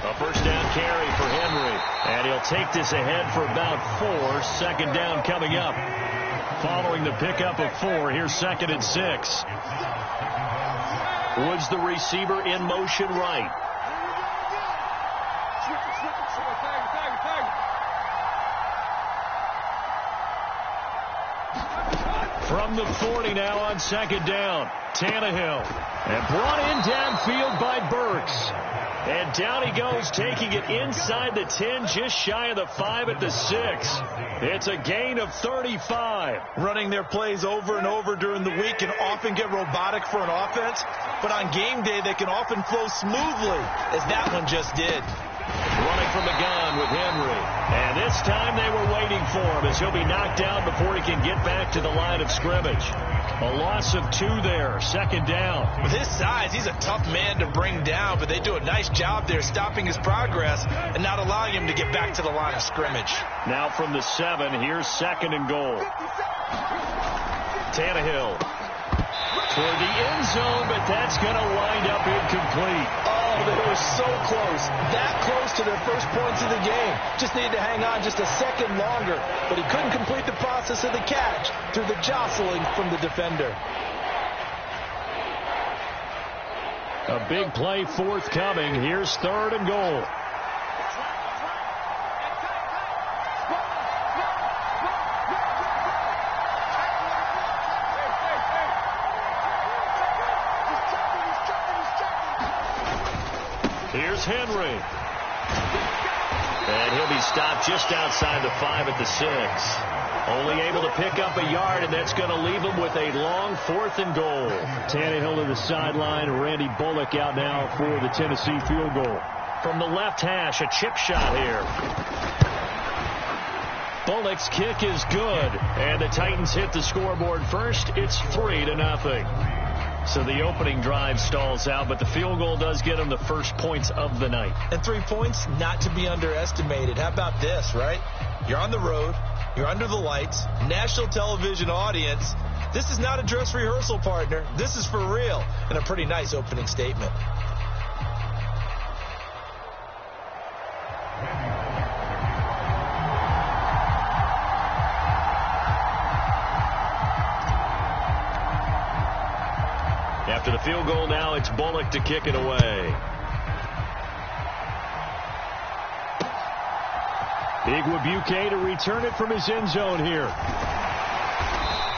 A first down carry for Henry. And he'll take this ahead for about 4. Second down coming up. Following the pickup of 4, here's 2nd and 6. Woods, the receiver, in motion right. From the 40 now on 2nd down. Tannehill. And brought in downfield by Burks. And down he goes, taking it inside the 10, just shy of the 5 at the 6. It's a gain of 35. Running their plays over and over during the week can often get robotic for an offense, but on game day they can often flow smoothly, as that one just did. Running from the gun with Henry. And this time they were waiting for him as he'll be knocked down before he can get back to the line of scrimmage. A loss of 2 there. 2nd down. With his size, he's a tough man to bring down, but they do a nice job there stopping his progress and not allowing him to get back to the line of scrimmage. Now from the 7, here's 2nd and goal. Tannehill. Toward the end zone, but that's going to wind up incomplete. Oh, they were so close. That close to their first points of the game. Just needed to hang on just a second longer, but he couldn't complete the process of the catch through the jostling from the defender. A big play forthcoming. Here's 3rd and goal. Here's Henry. And he'll be stopped just outside the 5 at the 6. Only able to pick up a yard, and that's going to leave him with a long 4th and goal. Tannehill to the sideline. Randy Bullock out now for the Tennessee field goal. From the left hash, a chip shot here. Bullock's kick is good, and the Titans hit the scoreboard first. It's 3-0. So the opening drive stalls out, but the field goal does get them the first points of the night. And 3 points, not to be underestimated. How about this, right? You're on the road. You're under the lights. National television audience. This is not a dress rehearsal, partner. This is for real. And a pretty nice opening statement. After the field goal now, it's Bullock to kick it away. Igwebuike to return it from his end zone here.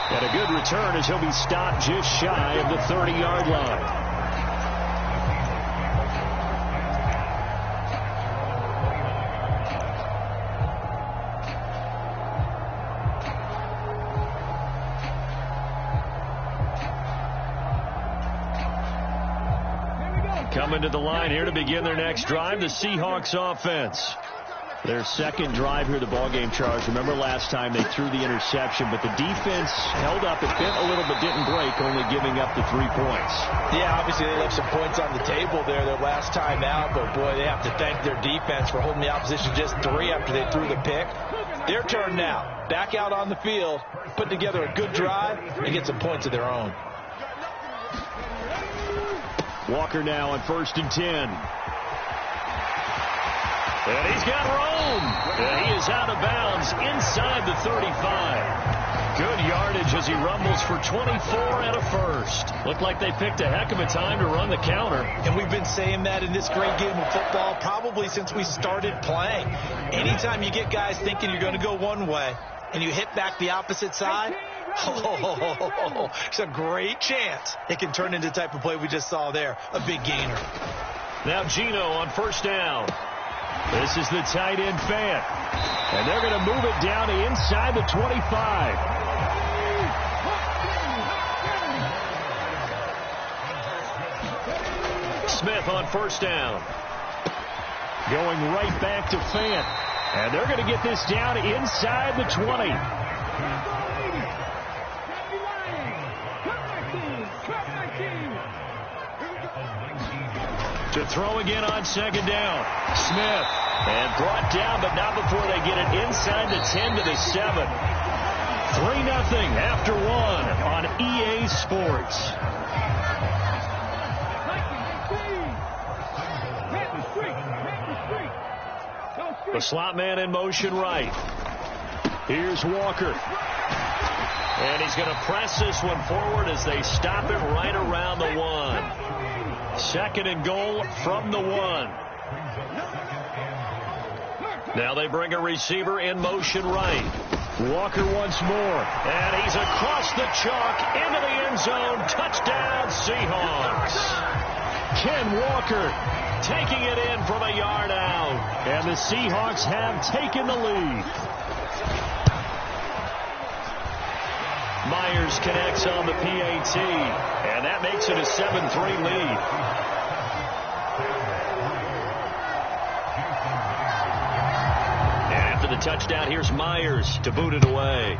And a good return as he'll be stopped just shy of the 30-yard line. Coming to the line here to begin their next drive, the Seahawks offense. Their second drive here of the ballgame, Charles. Remember last time they threw the interception, but the defense held up. It bent a little but didn't break, only giving up the 3 points. Yeah, obviously they left some points on the table there their last time out, but boy, they have to thank their defense for holding the opposition just 3 after they threw the pick. Their turn now. Back out on the field, put together a good drive, and get some points of their own. Walker now on 1st and 10. And he's got room. And he is out of bounds inside the 35. Good yardage as he rumbles for 24 and a first. Looked like they picked a heck of a time to run the counter. And we've been saying that in this great game of football probably since we started playing. Anytime you get guys thinking you're going to go one way and you hit back the opposite side, it's a great chance it can turn into the type of play we just saw there, a big gainer. Now Gino on first down. This is the tight end Fant. And they're going to move it down to inside the 25. Smith on first down. Going right back to Fant. And they're going to get this down inside the 20. To throw again on second down. Smith. And brought down, but not before they get it inside the 10 to the 7. 3-0 after one on EA Sports. The slot man in motion right. Here's Walker. And he's going to press this one forward as they stop it right around the 1. Second and goal from the 1. Now they bring a receiver in motion right. Walker once more. And he's across the chalk into the end zone. Touchdown, Seahawks. Ken Walker taking it in from a yard out. And the Seahawks have taken the lead. Myers connects on the PAT. And that makes it a 7-3 lead. And after the touchdown, here's Myers to boot it away.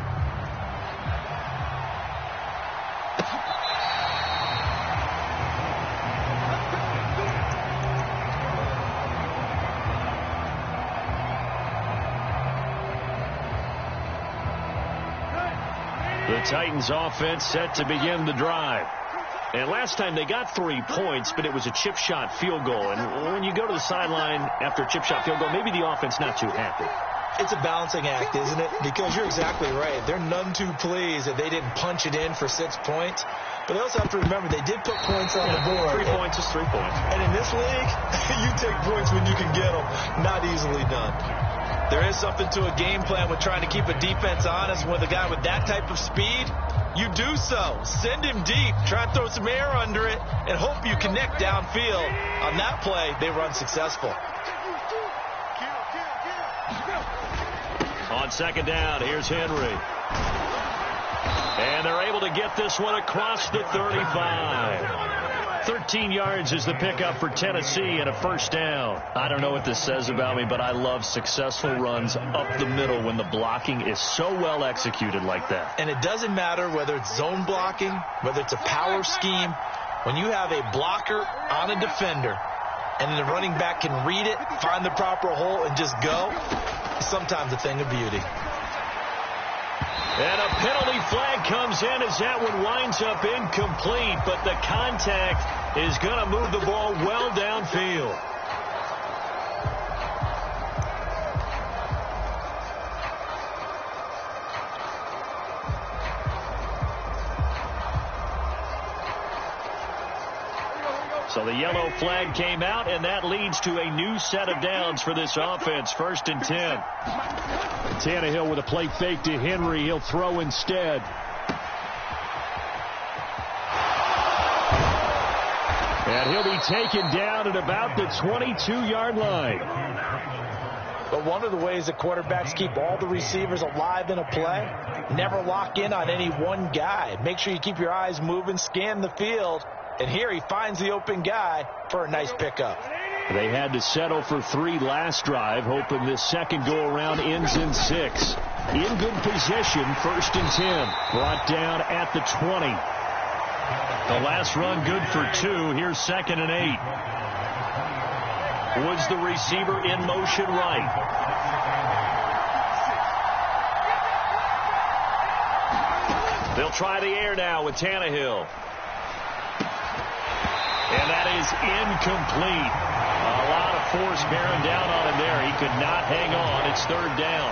The Titans offense set to begin the drive. And last time they got 3 points, but it was a chip shot field goal. And when you go to the sideline after a chip shot field goal, maybe the offense not too happy. It's a balancing act, isn't it? Because you're exactly right. They're none too pleased that they didn't punch it in for 6 points. But they also have to remember they did put points on the board. 3 points is 3 points. And in this league, you take points when you can get them. Not easily done. There is something to a game plan with trying to keep a defense honest. With a guy with that type of speed, you do so. Send him deep. Try and throw some air under it and hope you connect downfield. On that play, they run successful. On second down, here's Henry. And they're able to get this one across the 35. 13 yards is the pickup for Tennessee and a first down. I don't know what this says about me, but I love successful runs up the middle when the blocking is so well executed like that. And it doesn't matter whether it's zone blocking, whether it's a power scheme. When you have a blocker on a defender and the running back can read it, find the proper hole, and just go, it's sometimes a thing of beauty. And a penalty flag comes in as that one winds up incomplete, but the contact is going to move the ball well downfield. So the yellow flag came out, and that leads to a new set of downs for this offense. 1st and 10. Tannehill with a play fake to Henry. He'll throw instead. And he'll be taken down at about the 22-yard line. But one of the ways that quarterbacks keep all the receivers alive in a play, never lock in on any one guy. Make sure you keep your eyes moving, scan the field. And here he finds the open guy for a nice pickup. They had to settle for 3 last drive, hoping this second go-around ends in 6. In good position, 1st and 10. Brought down at the 20. The last run good for 2. Here's 2nd and 8. Woods the receiver in motion right. They'll try the air now with Tannehill. And that is incomplete. A lot of force bearing down on him there. He could not hang on. It's 3rd down.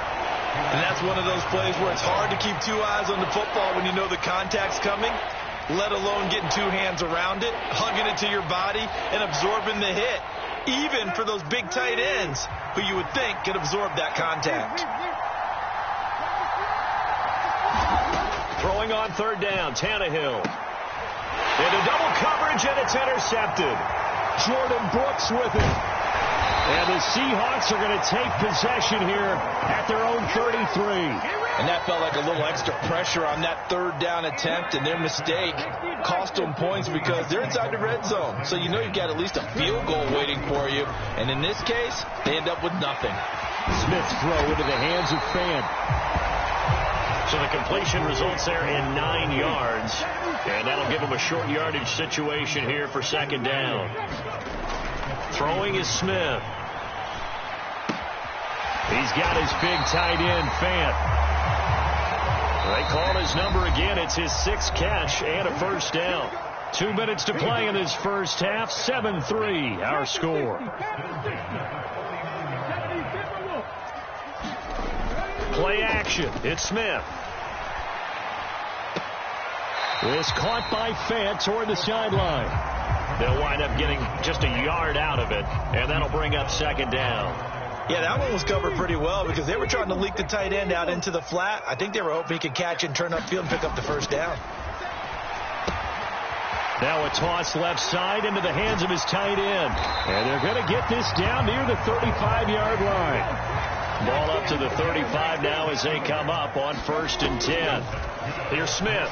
And that's one of those plays where it's hard to keep two eyes on the football when you know the contact's coming, let alone getting two hands around it, hugging it to your body, and absorbing the hit, even for those big tight ends who you would think could absorb that contact. Throwing on third down, Tannehill. Into double coverage, and it's intercepted. Jordan Brooks with it. And the Seahawks are going to take possession here at their own 33. And that felt like a little extra pressure on that third down attempt, and their mistake cost them points because they're inside the red zone. So you know you've got at least a field goal waiting for you. And in this case, they end up with nothing. Smith's throw into the hands of Fant. So the completion results there in 9 yards. And that'll give them a short yardage situation here for second down. Throwing is Smith. He's got his big tight end, Fant. They called his number again. It's his 6th catch and a first down. 2 minutes to play in this first half. 7-3, our score. Play action. It's Smith. This caught by Fant toward the sideline. They'll wind up getting just a yard out of it, and that'll bring up second down. Yeah, that one was covered pretty well because they were trying to leak the tight end out into the flat. I think they were hoping he could catch and turn upfield and pick up the first down. Now a toss left side into the hands of his tight end. And they're going to get this down near the 35-yard line. Ball up to the 35 now as they come up on 1st and 10. Here's Smith.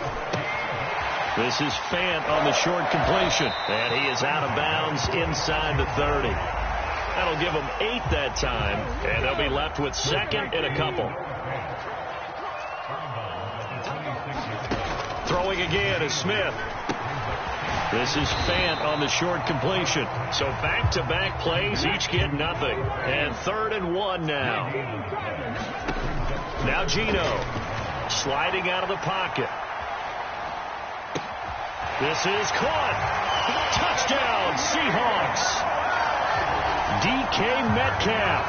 This is Fant on the short completion. And he is out of bounds inside the 30. That'll give them 8 that time, and they'll be left with 2nd and a couple. Throwing again is Smith. This is Fant on the short completion. So back-to-back plays, each get nothing. And 3rd and 1 now. Now Geno sliding out of the pocket. This is caught. Touchdown, Seahawks. DK Metcalf,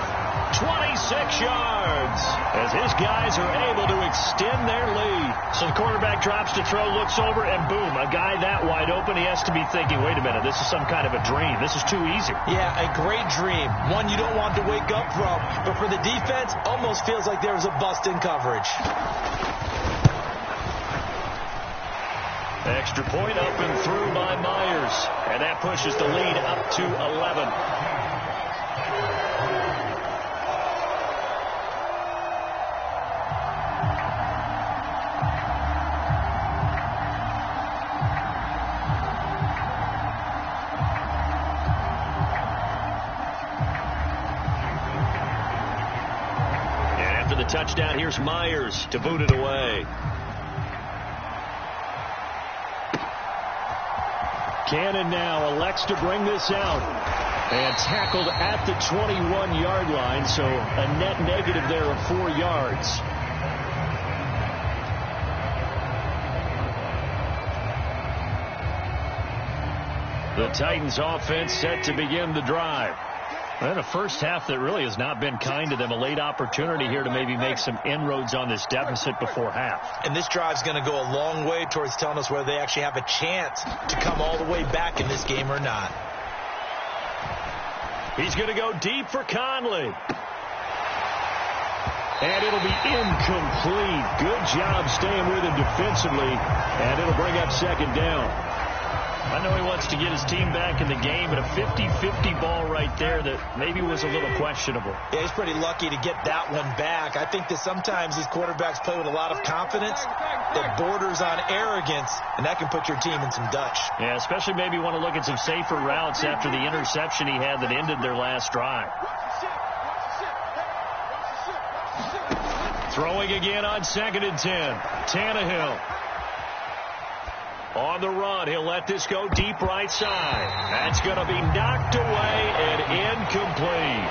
26 yards, as his guys are able to extend their lead. So the quarterback drops to throw, looks over, and boom, a guy that wide open, he has to be thinking, wait a minute, this is some kind of a dream. This is too easy. Yeah, a great dream. One you don't want to wake up from. But for the defense, almost feels like there was a bust in coverage. Extra point up and through by Myers. And that pushes the lead up to 11. And after the touchdown, here's Myers to boot it away. Cannon now elects to bring this out. And tackled at the 21-yard line, so a net negative there of 4 yards. The Titans offense set to begin the drive. And a first half that really has not been kind to them. A late opportunity here to maybe make some inroads on this deficit before half. And this drive's going to go a long way towards telling us whether they actually have a chance to come all the way back in this game or not. He's going to go deep for Conley. And it'll be incomplete. Good job staying with him defensively. And it'll bring up second down. I know he wants to get his team back in the game, but a 50-50 ball right there that maybe was a little questionable. Yeah, he's pretty lucky to get that one back. I think that sometimes these quarterbacks play with a lot of confidence that borders on arrogance, and that can put your team in some Dutch. Yeah, especially maybe want to look at some safer routes after the interception he had that ended their last drive. Throwing again on 2nd and 10. Tannehill. On the run, he'll let this go deep right side. That's going to be knocked away and incomplete.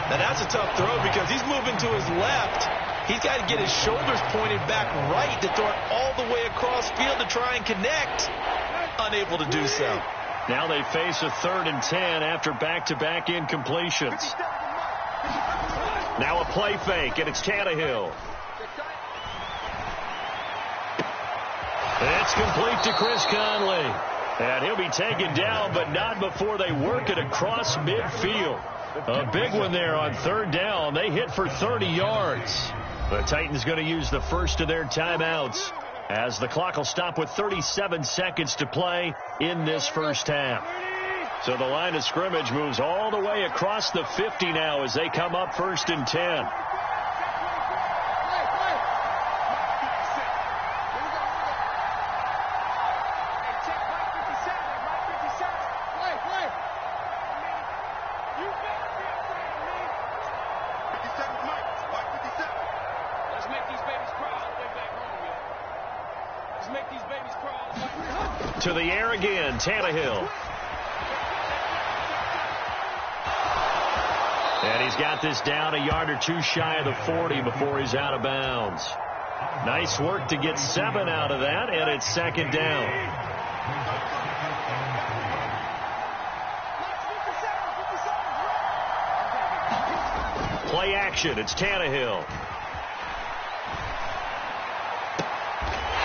Now that's a tough throw because he's moving to his left. He's got to get his shoulders pointed back right to throw it all the way across field to try and connect. Unable to do so. Now they face a 3rd and 10 after back-to-back incompletions. Now a play fake, and it's Tannehill. It's complete to Chris Conley. And he'll be taken down, but not before they work it across midfield. A big one there on third down. They hit for 30 yards. The Titans going to use the first of their timeouts as the clock will stop with 37 seconds to play in this first half. So the line of scrimmage moves all the way across the 50 now as they come up 1st and 10. To the air again, Tannehill. And he's got this down a yard or two shy of the 40 before he's out of bounds. Nice work to get 7 out of that, and it's 2nd down. Play action, it's Tannehill.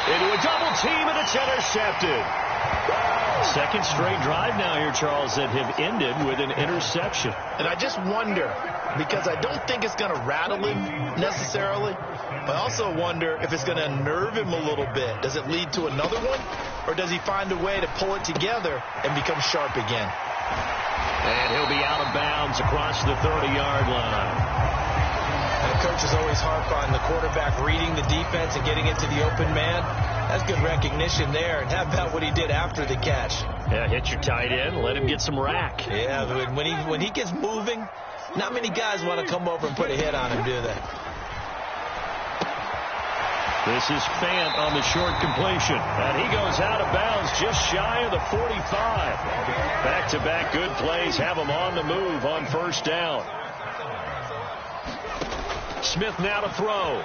Into a double team, and it's intercepted. Second straight drive now here, Charles, that have ended with an interception. And I just wonder, because I don't think it's going to rattle him necessarily, but I also wonder if it's going to unnerve him a little bit. Does it lead to another one, or does he find a way to pull it together and become sharp again? And he'll be out of bounds across the 30-yard line. And the coaches always harp on the quarterback reading the defense and getting into the open man. That's good recognition there. And how about what he did after the catch? Yeah, hit your tight end, let him get some rack. Yeah, when he gets moving, not many guys want to come over and put a hit on him, do they? This is Fant on the short completion. And he goes out of bounds just shy of the 45. Back-to-back good plays have him on the move on 1st down. Smith now to throw.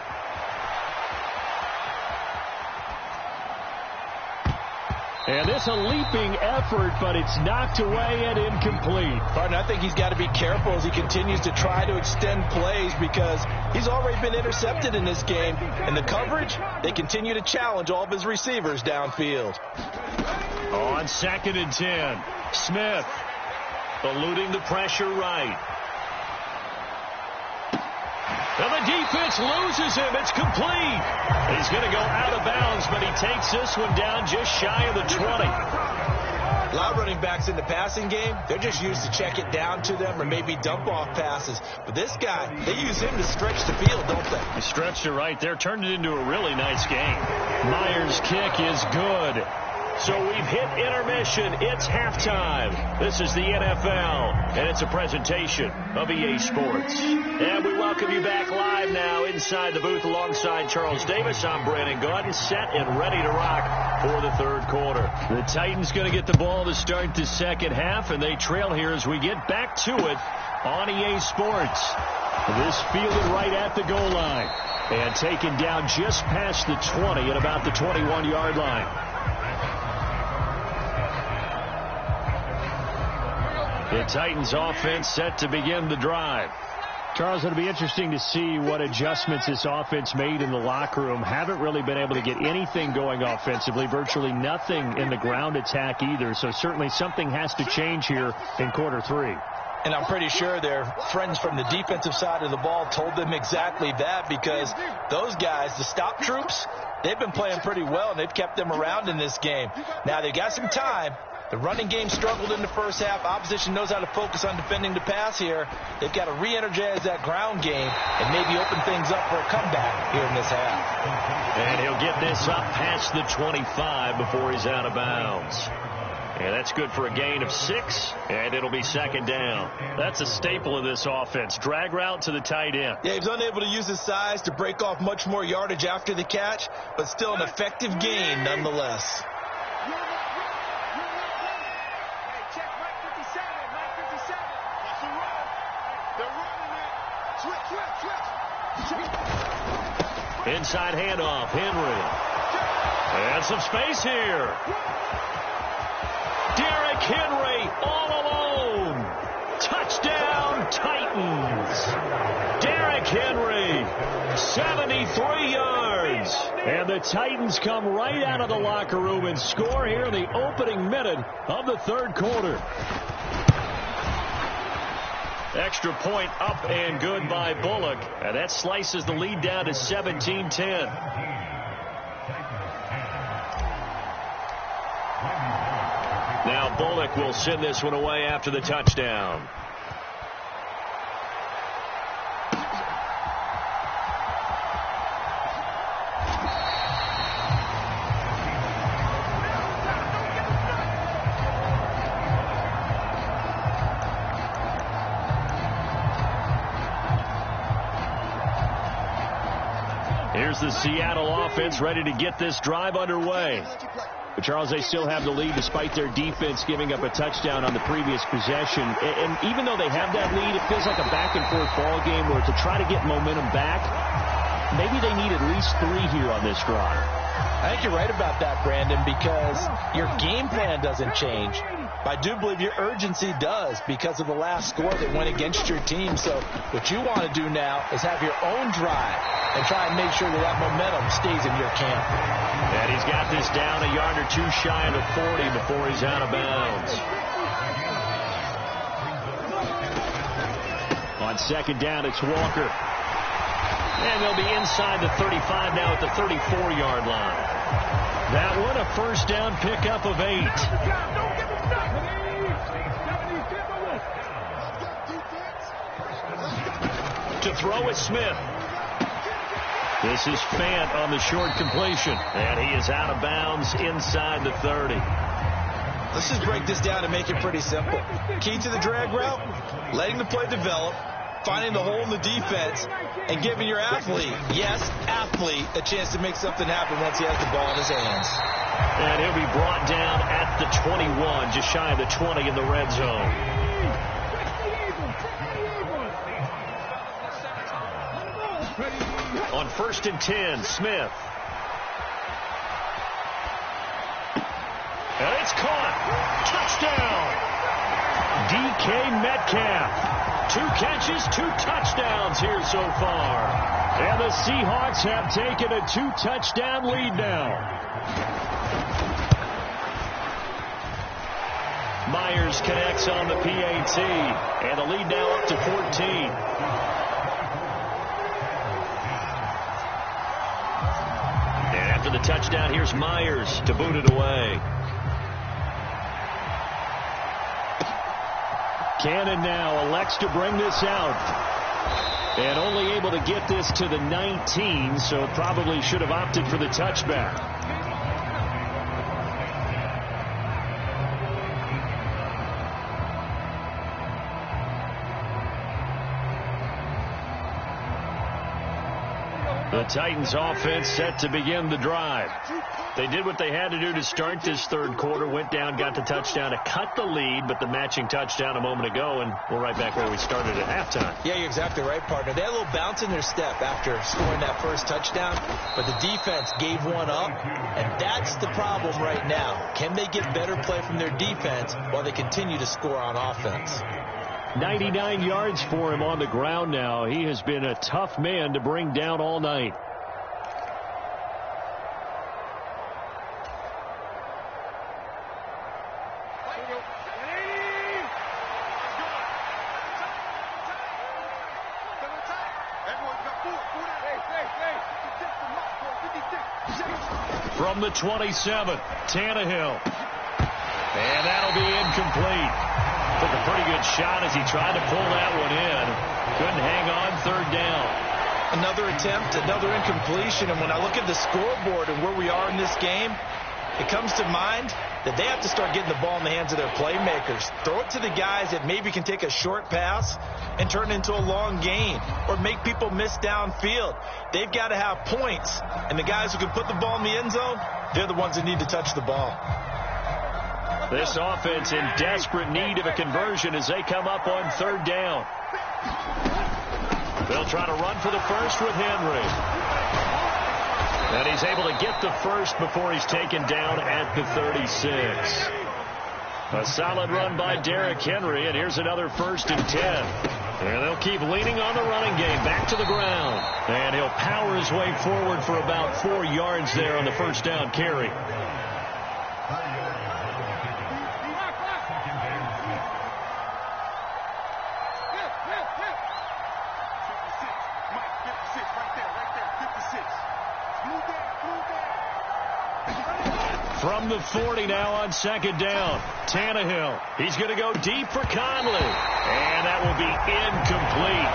And this a leaping effort, but it's knocked away and incomplete. Pardon, I think he's got to be careful as he continues to try to extend plays because he's already been intercepted in this game. And the coverage, they continue to challenge all of his receivers downfield. On 2nd and 10, Smith eluding the pressure right. And the defense loses him. It's complete. He's going to go out of bounds, but he takes this one down just shy of the 20. A lot of running backs in the passing game, they're just used to check it down to them or maybe dump off passes. But this guy, they use him to stretch the field, don't they? He stretched it right there, turned it into a really nice game. Myers' kick is good. So we've hit intermission. It's halftime. This is the NFL, and it's a presentation of EA Sports. And we welcome you back live now inside the booth alongside Charles Davis. I'm Brandon Gaudin, set and ready to rock for the 3rd quarter. The Titans going to get the ball to start the 2nd half, and they trail here as we get back to it on EA Sports. This fielded right at the goal line and taken down just past the 20 at about the 21-yard line. The Titans offense set to begin the drive. Charles, it'll be interesting to see what adjustments this offense made in the locker room. Haven't really been able to get anything going offensively, virtually nothing in the ground attack either. So certainly something has to change here in quarter 3. And I'm pretty sure their friends from the defensive side of the ball told them exactly that because those guys, the stop troops, they've been playing pretty well and they've kept them around in this game. Now they got some time. The running game struggled in the first half. Opposition knows how to focus on defending the pass here. They've got to re-energize that ground game and maybe open things up for a comeback here in this half. And he'll get this up past the 25 before he's out of bounds. And that's good for a gain of 6, and it'll be 2nd down. That's a staple of this offense. Drag route to the tight end. Yeah, he was unable to use his size to break off much more yardage after the catch, but still an effective gain nonetheless. Inside handoff, Henry. And some space here. Derrick Henry all alone. Touchdown, Titans. Titans. Derrick Henry, 73 yards. And the Titans come right out of the locker room and score here in the opening minute of the third quarter. Extra point up and good by Bullock. And that slices the lead down to 17-10. Now Bullock will send this one away after the touchdown. Here's the Seattle offense ready to get this drive underway. But, Charles, they still have the lead despite their defense giving up a touchdown on the previous possession. And even though they have that lead, it feels like a back-and-forth ball game where to try to get momentum back, maybe they need at least 3 here on this drive. I think you're right about that, Brandon, because your game plan doesn't change. But I do believe your urgency does because of the last score that went against your team. So what you want to do now is have your own drive and try and make sure that that momentum stays in your camp. And he's got this down a yard or two shy of the 40 before he's out of bounds. On second down, it's Walker. And they'll be inside the 35 now at the 34-yard line. That one a first down pickup of 8. To throw is Smith. This is Fant on the short completion. And he is out of bounds inside the 30. Let's just break this down and make it pretty simple. Key to the drag route, letting the play develop, finding the hole in the defense, and giving your athlete, a chance to make something happen once he has the ball in his hands. And he'll be brought down at the 21, just shy of the 20 in the red zone. On 1st and 10, Smith. And it's caught. Touchdown. DK Metcalf. 2 catches, 2 touchdowns here so far. And the Seahawks have taken a 2-touchdown lead now. Myers connects on the PAT. And the lead now up to 14. And after the touchdown, here's Myers to boot it away. Cannon now elects to bring this out. And only able to get this to the 19, so probably should have opted for the touchback. The Titans offense set to begin the drive. They did what they had to do to start this third quarter, went down, got the touchdown to cut the lead, but the matching touchdown a moment ago, and we're right back where we started at halftime. Yeah, you're exactly right, partner. They had a little bounce in their step after scoring that first touchdown, but the defense gave one up, and that's the problem right now. Can they get better play from their defense while they continue to score on offense? 99 yards for him on the ground now. He has been a tough man to bring down all night. From the 27, Tannehill. And that'll be incomplete. Took a pretty good shot as he tried to pull that one in. Couldn't hang on, third down. Another attempt, another incompletion. And when I look at the scoreboard and where we are in this game, it comes to mind that they have to start getting the ball in the hands of their playmakers. Throw it to the guys that maybe can take a short pass and turn it into a long gain or make people miss downfield. They've got to have points. And the guys who can put the ball in the end zone, they're the ones that need to touch the ball. This offense in desperate need of a conversion as they come up on third down. They'll try to run for the first with Henry. And he's able to get the first before he's taken down at the 36. A solid run by Derrick Henry, and here's another 1st and 10. And they'll keep leaning on the running game. Back to the ground. And he'll power his way forward for about 4 yards there on the first down carry. From the 40 now on second down. Tannehill. He's going to go deep for Conley. And that will be incomplete.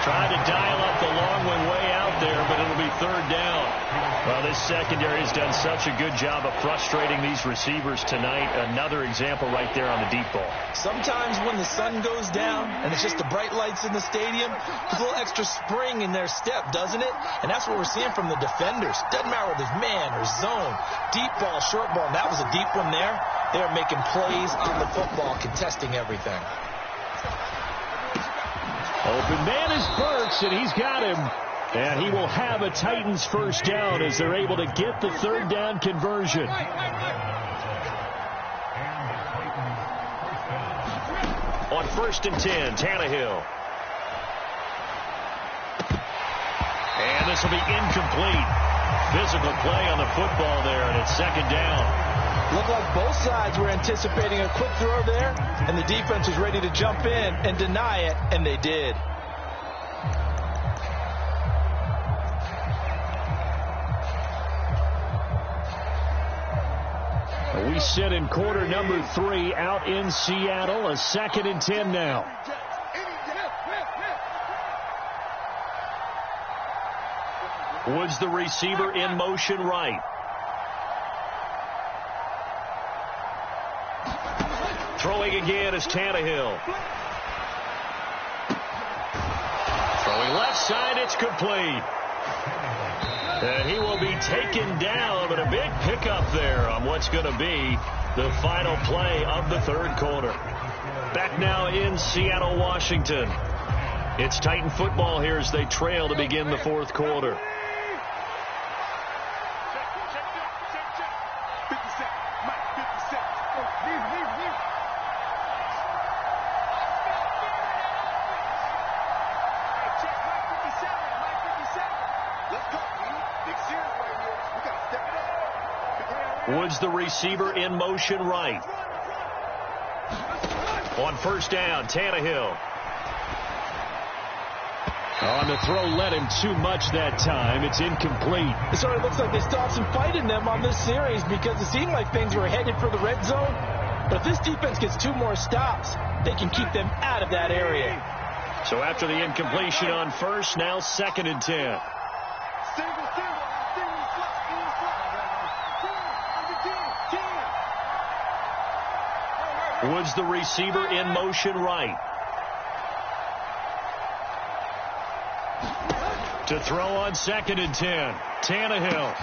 Trying to dial up the long one way out there, but it'll be third down. Well, this secondary has done such a good job of frustrating these receivers tonight. Another example right there on the deep ball. Sometimes when the sun goes down and it's just the bright lights in the stadium, there's a little extra spring in their step, doesn't it? And that's what we're seeing from the defenders. Doesn't matter whether it's man or zone, deep ball, short ball. And that was a deep one there. They're making plays on the football, contesting everything. Open man is Burks, and he's got him. And he will have a Titans first down as they're able to get the third down conversion. On 1st and 10, Tannehill. And this will be incomplete. Physical play on the football there, and it's second down. Looked like both sides were anticipating a quick throw there, and the defense was ready to jump in and deny it, and they did. We sit in quarter number 3 out in Seattle. A 2nd and 10 now. Woods the receiver in motion right. Throwing again is Tannehill. Throwing left side, it's complete. And he will be taken down, but a big pickup there on what's going to be the final play of the third quarter. Back now in Seattle, Washington. It's Titan football here as they trail to begin the fourth quarter. Woods the receiver in motion right. On 1st down, Tannehill. On the throw, led him too much that time. It's incomplete. It sort of looks like they stopped some fight in them on this series because it seemed like things were headed for the red zone. But if this defense gets 2 more stops, they can keep them out of that area. So after the incompletion on 1st, now 2nd and 10. Woods the receiver in motion right. To throw on 2nd and 10. Tannehill.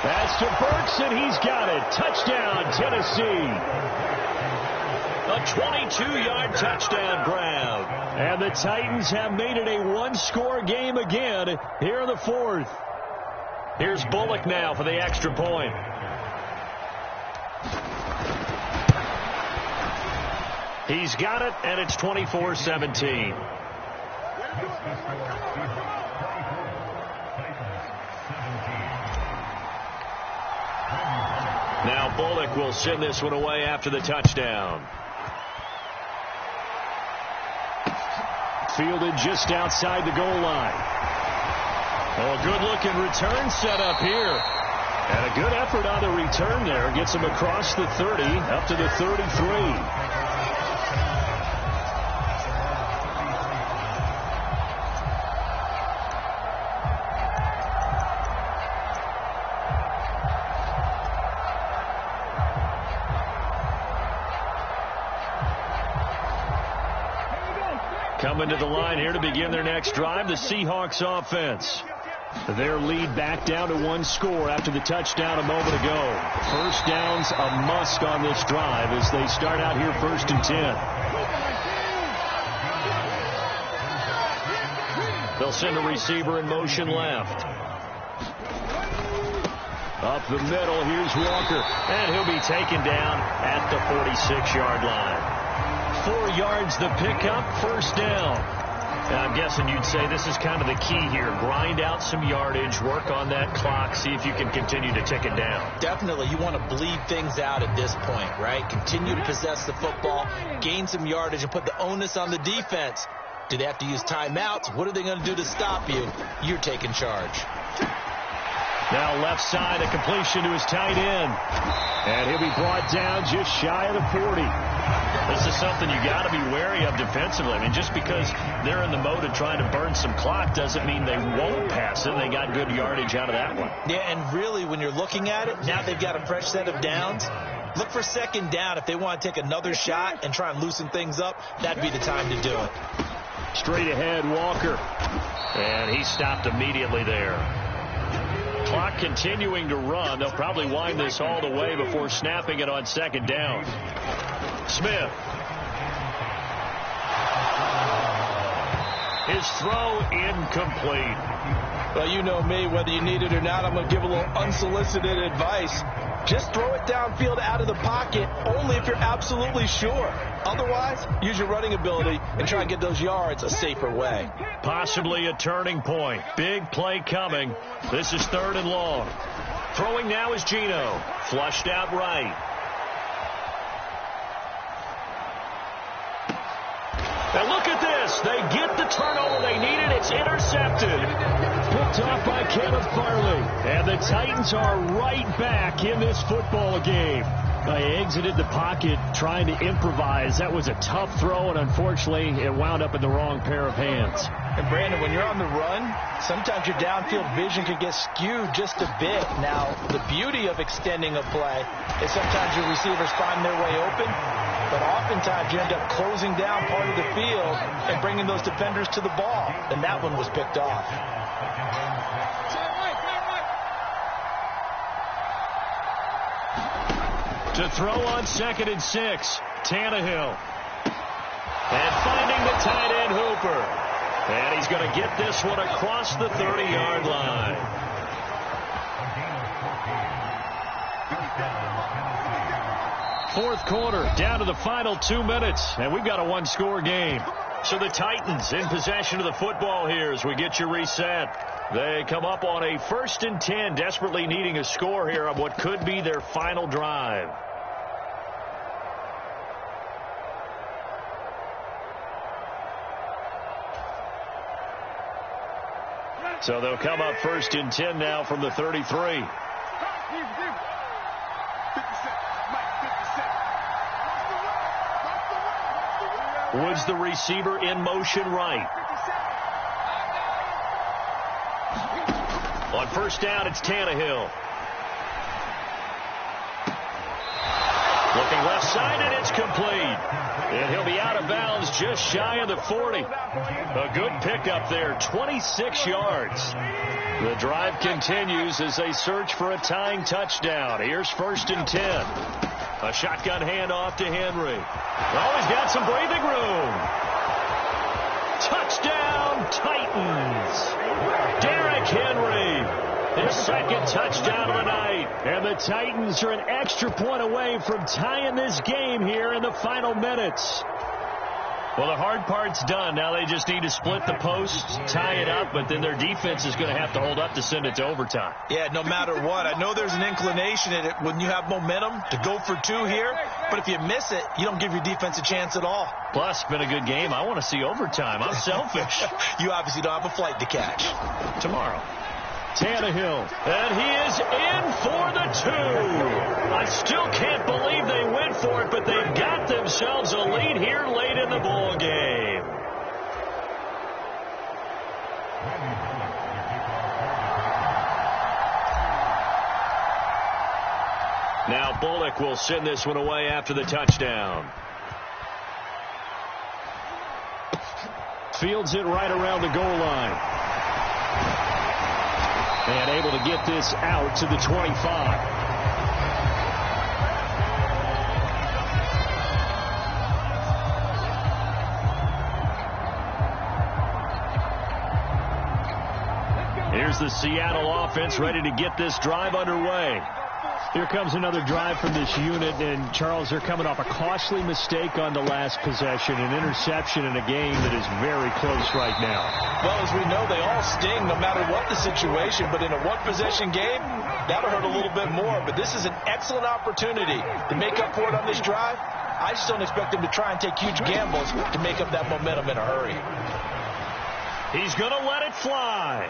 That's to Burks, and he's got it. Touchdown, Tennessee. A 22-yard touchdown grab. And the Titans have made it a 1-score game again here in the fourth. Here's Bullock now for the extra point. He's got it, and it's 24-17. Now Bullock will send this one away after the touchdown. Fielded just outside the goal line. Oh, good-looking return set up here. And a good effort on the return there. Gets him across the 30, up to the 33. Coming to the line here to begin their next drive, the Seahawks offense. Their lead back down to 1 score after the touchdown a moment ago. First down's a must on this drive as they start out here 1st and 10. They'll send the receiver in motion left. Up the middle, here's Walker. And he'll be taken down at the 46-yard line. 4 yards the pickup, first down. And I'm guessing you'd say this is kind of the key here. Grind out some yardage, work on that clock, see if you can continue to tick it down. Definitely. You want to bleed things out at this point, right? Continue to possess the football, gain some yardage, and put the onus on the defense. Do they have to use timeouts? What are they going to do to stop you? You're taking charge. Now left side, a completion to his tight end. And he'll be brought down just shy of the 40. This is something you got to be wary of defensively. I mean, just because they're in the mode of trying to burn some clock doesn't mean they won't pass it. They got good yardage out of that one. Yeah, and really, when you're looking at it, now they've got a fresh set of downs. Look for second down. If they want to take another shot and try and loosen things up, that'd be the time to do it. Straight ahead, Walker. And he stopped immediately there. Clock continuing to run. They'll probably wind this all the way before snapping it on second down. Smith. His throw incomplete. Well, you know me, whether you need it or not, I'm going to give a little unsolicited advice. Just throw it downfield out of the pocket only if you're absolutely sure. Otherwise, use your running ability and try and get those yards a safer way. Possibly a turning point. Big play coming. This is 3rd and long. Throwing now is Gino. Flushed out right. And look at this. They get the turnover they needed. It's intercepted. Picked off by Caleb Farley. And the Titans are right back in this football game. They exited the pocket trying to improvise. That was a tough throw, and unfortunately, it wound up in the wrong pair of hands. And, Brandon, when you're on the run, sometimes your downfield vision can get skewed just a bit. Now, the beauty of extending a play is sometimes your receivers find their way open, but oftentimes you end up closing down part of the field and bringing those defenders to the ball. And that one was picked off. To throw on 2nd and 6, Tannehill. And finding the tight end, Hooper. And he's going to get this one across the 30-yard line. Fourth quarter, down to the final 2 minutes, and we've got a one-score game. So the Titans in possession of the football here as we get you reset. They come up on a 1st and 10, desperately needing a score here on what could be their final drive. So they'll come up 1st and 10 now from the 33. Woods, the receiver, in motion right. On 1st down, it's Tannehill. Looking left side, and it's complete. And he'll be out of bounds just shy of the 40. A good pickup there, 26 yards. The drive continues as they search for a tying touchdown. Here's 1st and 10. A shotgun handoff to Henry. Oh, he's got some breathing room. Touchdown, Titans. Derrick Henry, his 2nd touchdown of the night. And the Titans are an extra point away from tying this game here in the final minutes. Well, the hard part's done. Now they just need to split the posts, tie it up, but then their defense is going to have to hold up to send it to overtime. Yeah, no matter what. I know there's an inclination in it when you have momentum to go for 2 here, but if you miss it, you don't give your defense a chance at all. Plus, it's been a good game. I want to see overtime. I'm selfish. You obviously don't have a flight to catch. Tomorrow. Tannehill. And he is in for the 2. I still can't believe they went for it, but they've got themselves a lead here late in the ball game. Now Bullock will send this one away after the touchdown. Fields it right around the goal line. And able to get this out to the 25. Here's the Seattle offense ready to get this drive underway. Here comes another drive from this unit, and Charles, they're coming off a costly mistake on the last possession, an interception in a game that is very close right now. Well, as we know, they all sting no matter what the situation, but in a one-possession game, that'll hurt a little bit more. But this is an excellent opportunity to make up for it on this drive. I just don't expect them to try and take huge gambles to make up that momentum in a hurry. He's going to let it fly.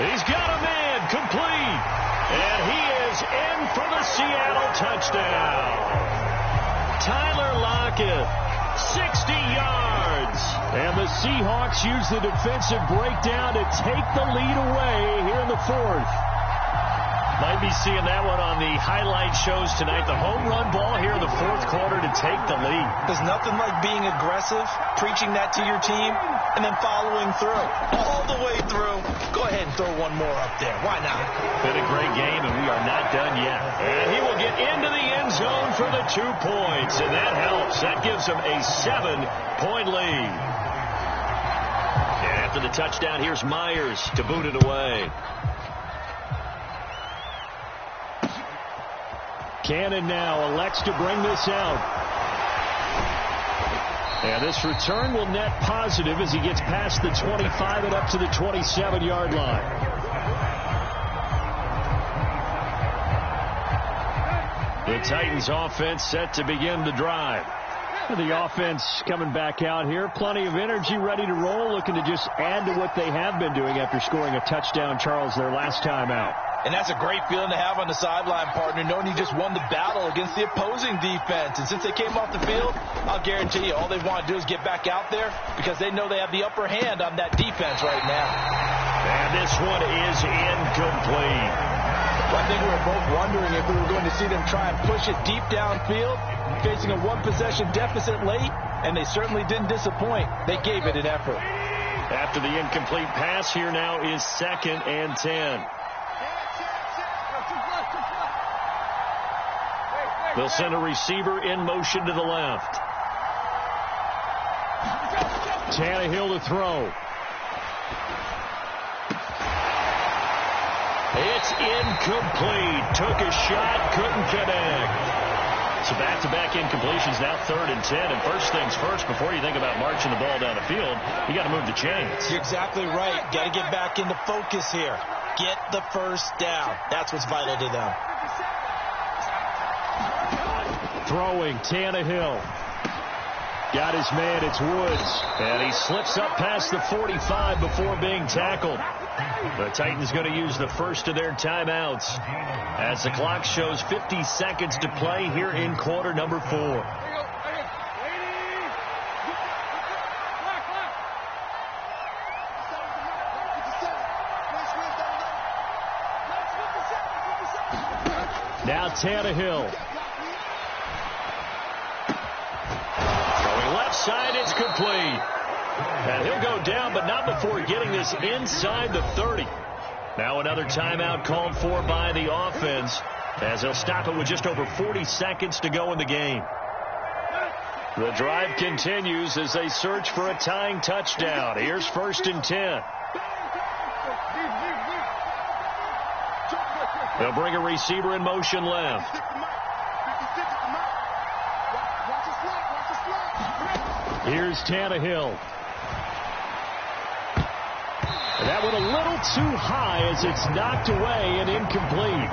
He's got a man complete. And he is in for the Seattle touchdown. Tyler Lockett, 60 yards. And the Seahawks use the defensive breakdown to take the lead away here in the fourth. Might be seeing that one on the highlight shows tonight. The home run ball here in the fourth quarter to take the lead. There's nothing like being aggressive, preaching that to your team, and then following through. All the way through. Go ahead and throw one more up there. Why not? Been a great game, and we are not done yet. And he will get into the end zone for the 2 points, and that helps. That gives him a 7-point lead. And after the touchdown, here's Myers to boot it away. Cannon now elects to bring this out. And this return will net positive as he gets past the 25 and up to the 27-yard line. The Titans offense set to begin the drive. The offense coming back out here. Plenty of energy, ready to roll, looking to just add to what they have been doing after scoring a touchdown, Charles, their last time out. And that's a great feeling to have on the sideline, partner, knowing you just won the battle against the opposing defense. And since they came off the field, I'll guarantee you all they want to do is get back out there because they know they have the upper hand on that defense right now. And this one is incomplete. I think we were both wondering if we were going to see them try and push it deep downfield, facing a one-possession deficit late, and they certainly didn't disappoint. They gave it an effort. After the incomplete pass, here now is 2nd and 10. They'll send a receiver in motion to the left. Tannehill to throw. It's incomplete. Took a shot, couldn't connect. So back-to-back incompletions, now 3rd and 10. And first things first, before you think about marching the ball down the field, you got to move the chains. You're exactly right. Got to get back into focus here. Get the first down. That's what's vital to them. Throwing, Tannehill. Got his man, it's Woods. And he slips up past the 45 before being tackled. The Titans going to use the first of their timeouts as the clock shows 50 seconds to play here in quarter number 4. Now Tannehill. Side, it's complete. And he'll go down, but not before getting this inside the 30. Now another timeout called for by the offense as they'll stop it with just over 40 seconds to go in the game. The drive continues as they search for a tying touchdown. Here's 1st and 10. They'll bring a receiver in motion left. Here's Tannehill. And that went a little too high as it's knocked away and incomplete.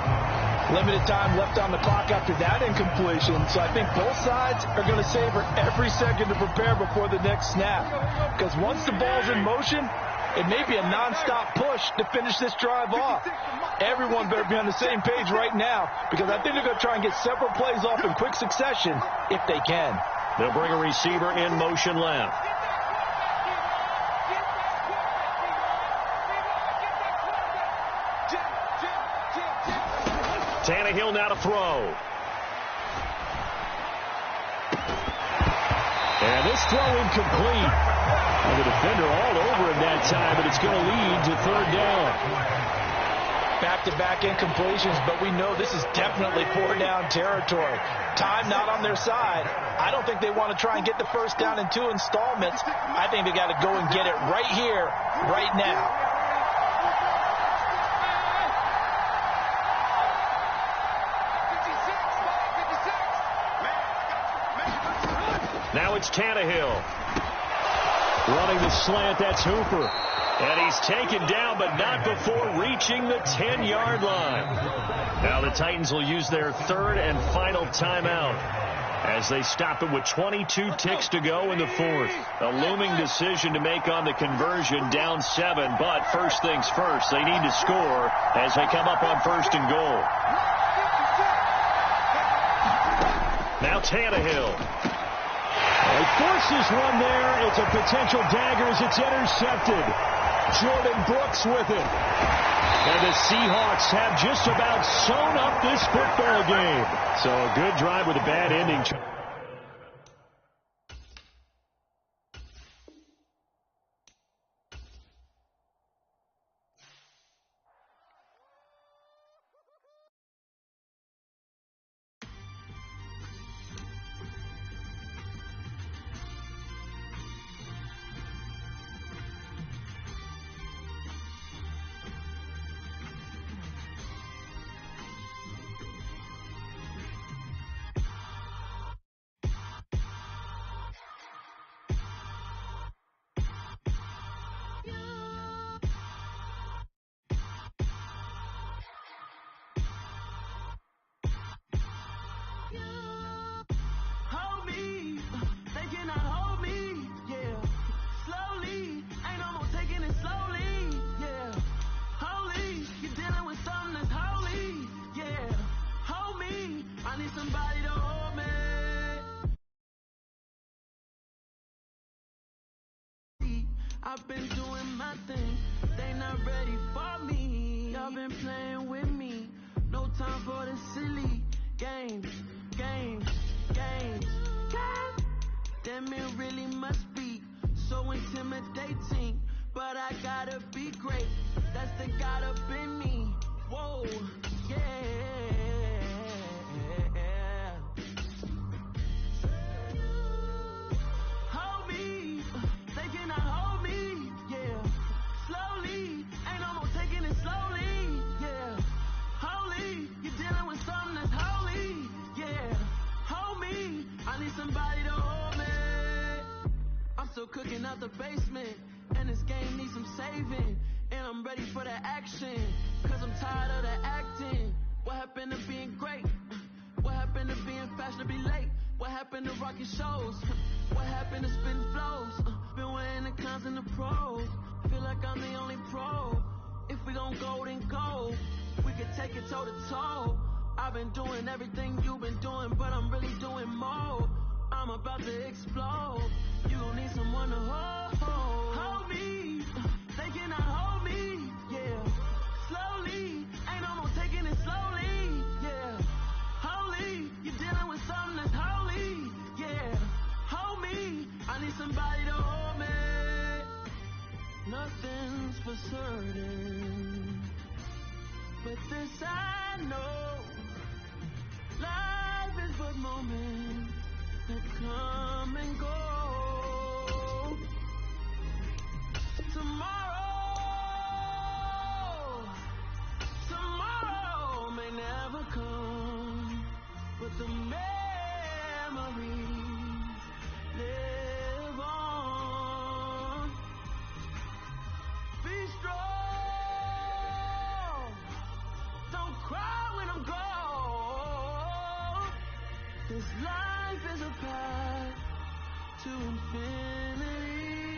Limited time left on the clock after that incompletion, so I think both sides are going to savor every second to prepare before the next snap. Because once the ball's in motion, it may be a nonstop push to finish this drive off. Everyone better be on the same page right now because I think they're going to try and get several plays off in quick succession if they can. They'll bring a receiver in motion left. Tannehill now to throw. And this throw incomplete. And the defender all over him that time, but it's going to lead to 3rd down. Back-to-back incompletions, but we know this is definitely 4-down territory. Time not on their side. I don't think they want to try and get the first down in 2 installments. I think they got to go and get it right here, right now. Now it's Tannehill. Running the slant, that's Hooper. And he's taken down, but not before reaching the 10-yard line. Now the Titans will use their third and final timeout as they stop it with 22 ticks to go in the fourth. A looming decision to make on the conversion, down 7. But first things first, they need to score as they come up on first and goal. Now Tannehill. He forces one there. It's a potential dagger as it's intercepted. Jordan Brooks with it. And the Seahawks have just about sewn up this football game. So a good drive with a bad ending. I've been doing my thing, they not ready for me. Y'all been playing with me, no time for the silly games. Damn, it really must be so intimidating, but I gotta be great, that's the God up in me. Whoa, yeah. Hold me, they cannot hold me, yeah. Slowly, ain't no more taking it slowly, yeah. Holy, you're dealing with something that's holy, yeah. Hold me, I need somebody to hold me. I'm still cooking out the basement, and this game needs some saving. And I'm ready for the action, cause I'm tired of the acting. What happened to being great? What happened to being fashionably late? What happened to rocking shows? What happened to spitting flows? Been weighing the cons and the pros. Feel like I'm the only pro. If we gon' go, then go. We could take it toe to toe. I've been doing everything you've been doing, but I'm really doing more. I'm about to explode. You gon' need someone to hold me. They cannot hold me, yeah. Slowly, ain't no more taking it slowly, yeah. Holy, you're dealing with something that's holy, yeah. Hold me, I need somebody to hold me. Nothing's for certain, but this I know. Life is but moments that come and go. Tomorrow may never come, but the memories live on. Be strong, don't cry when I'm gone. This life is a path to infinity.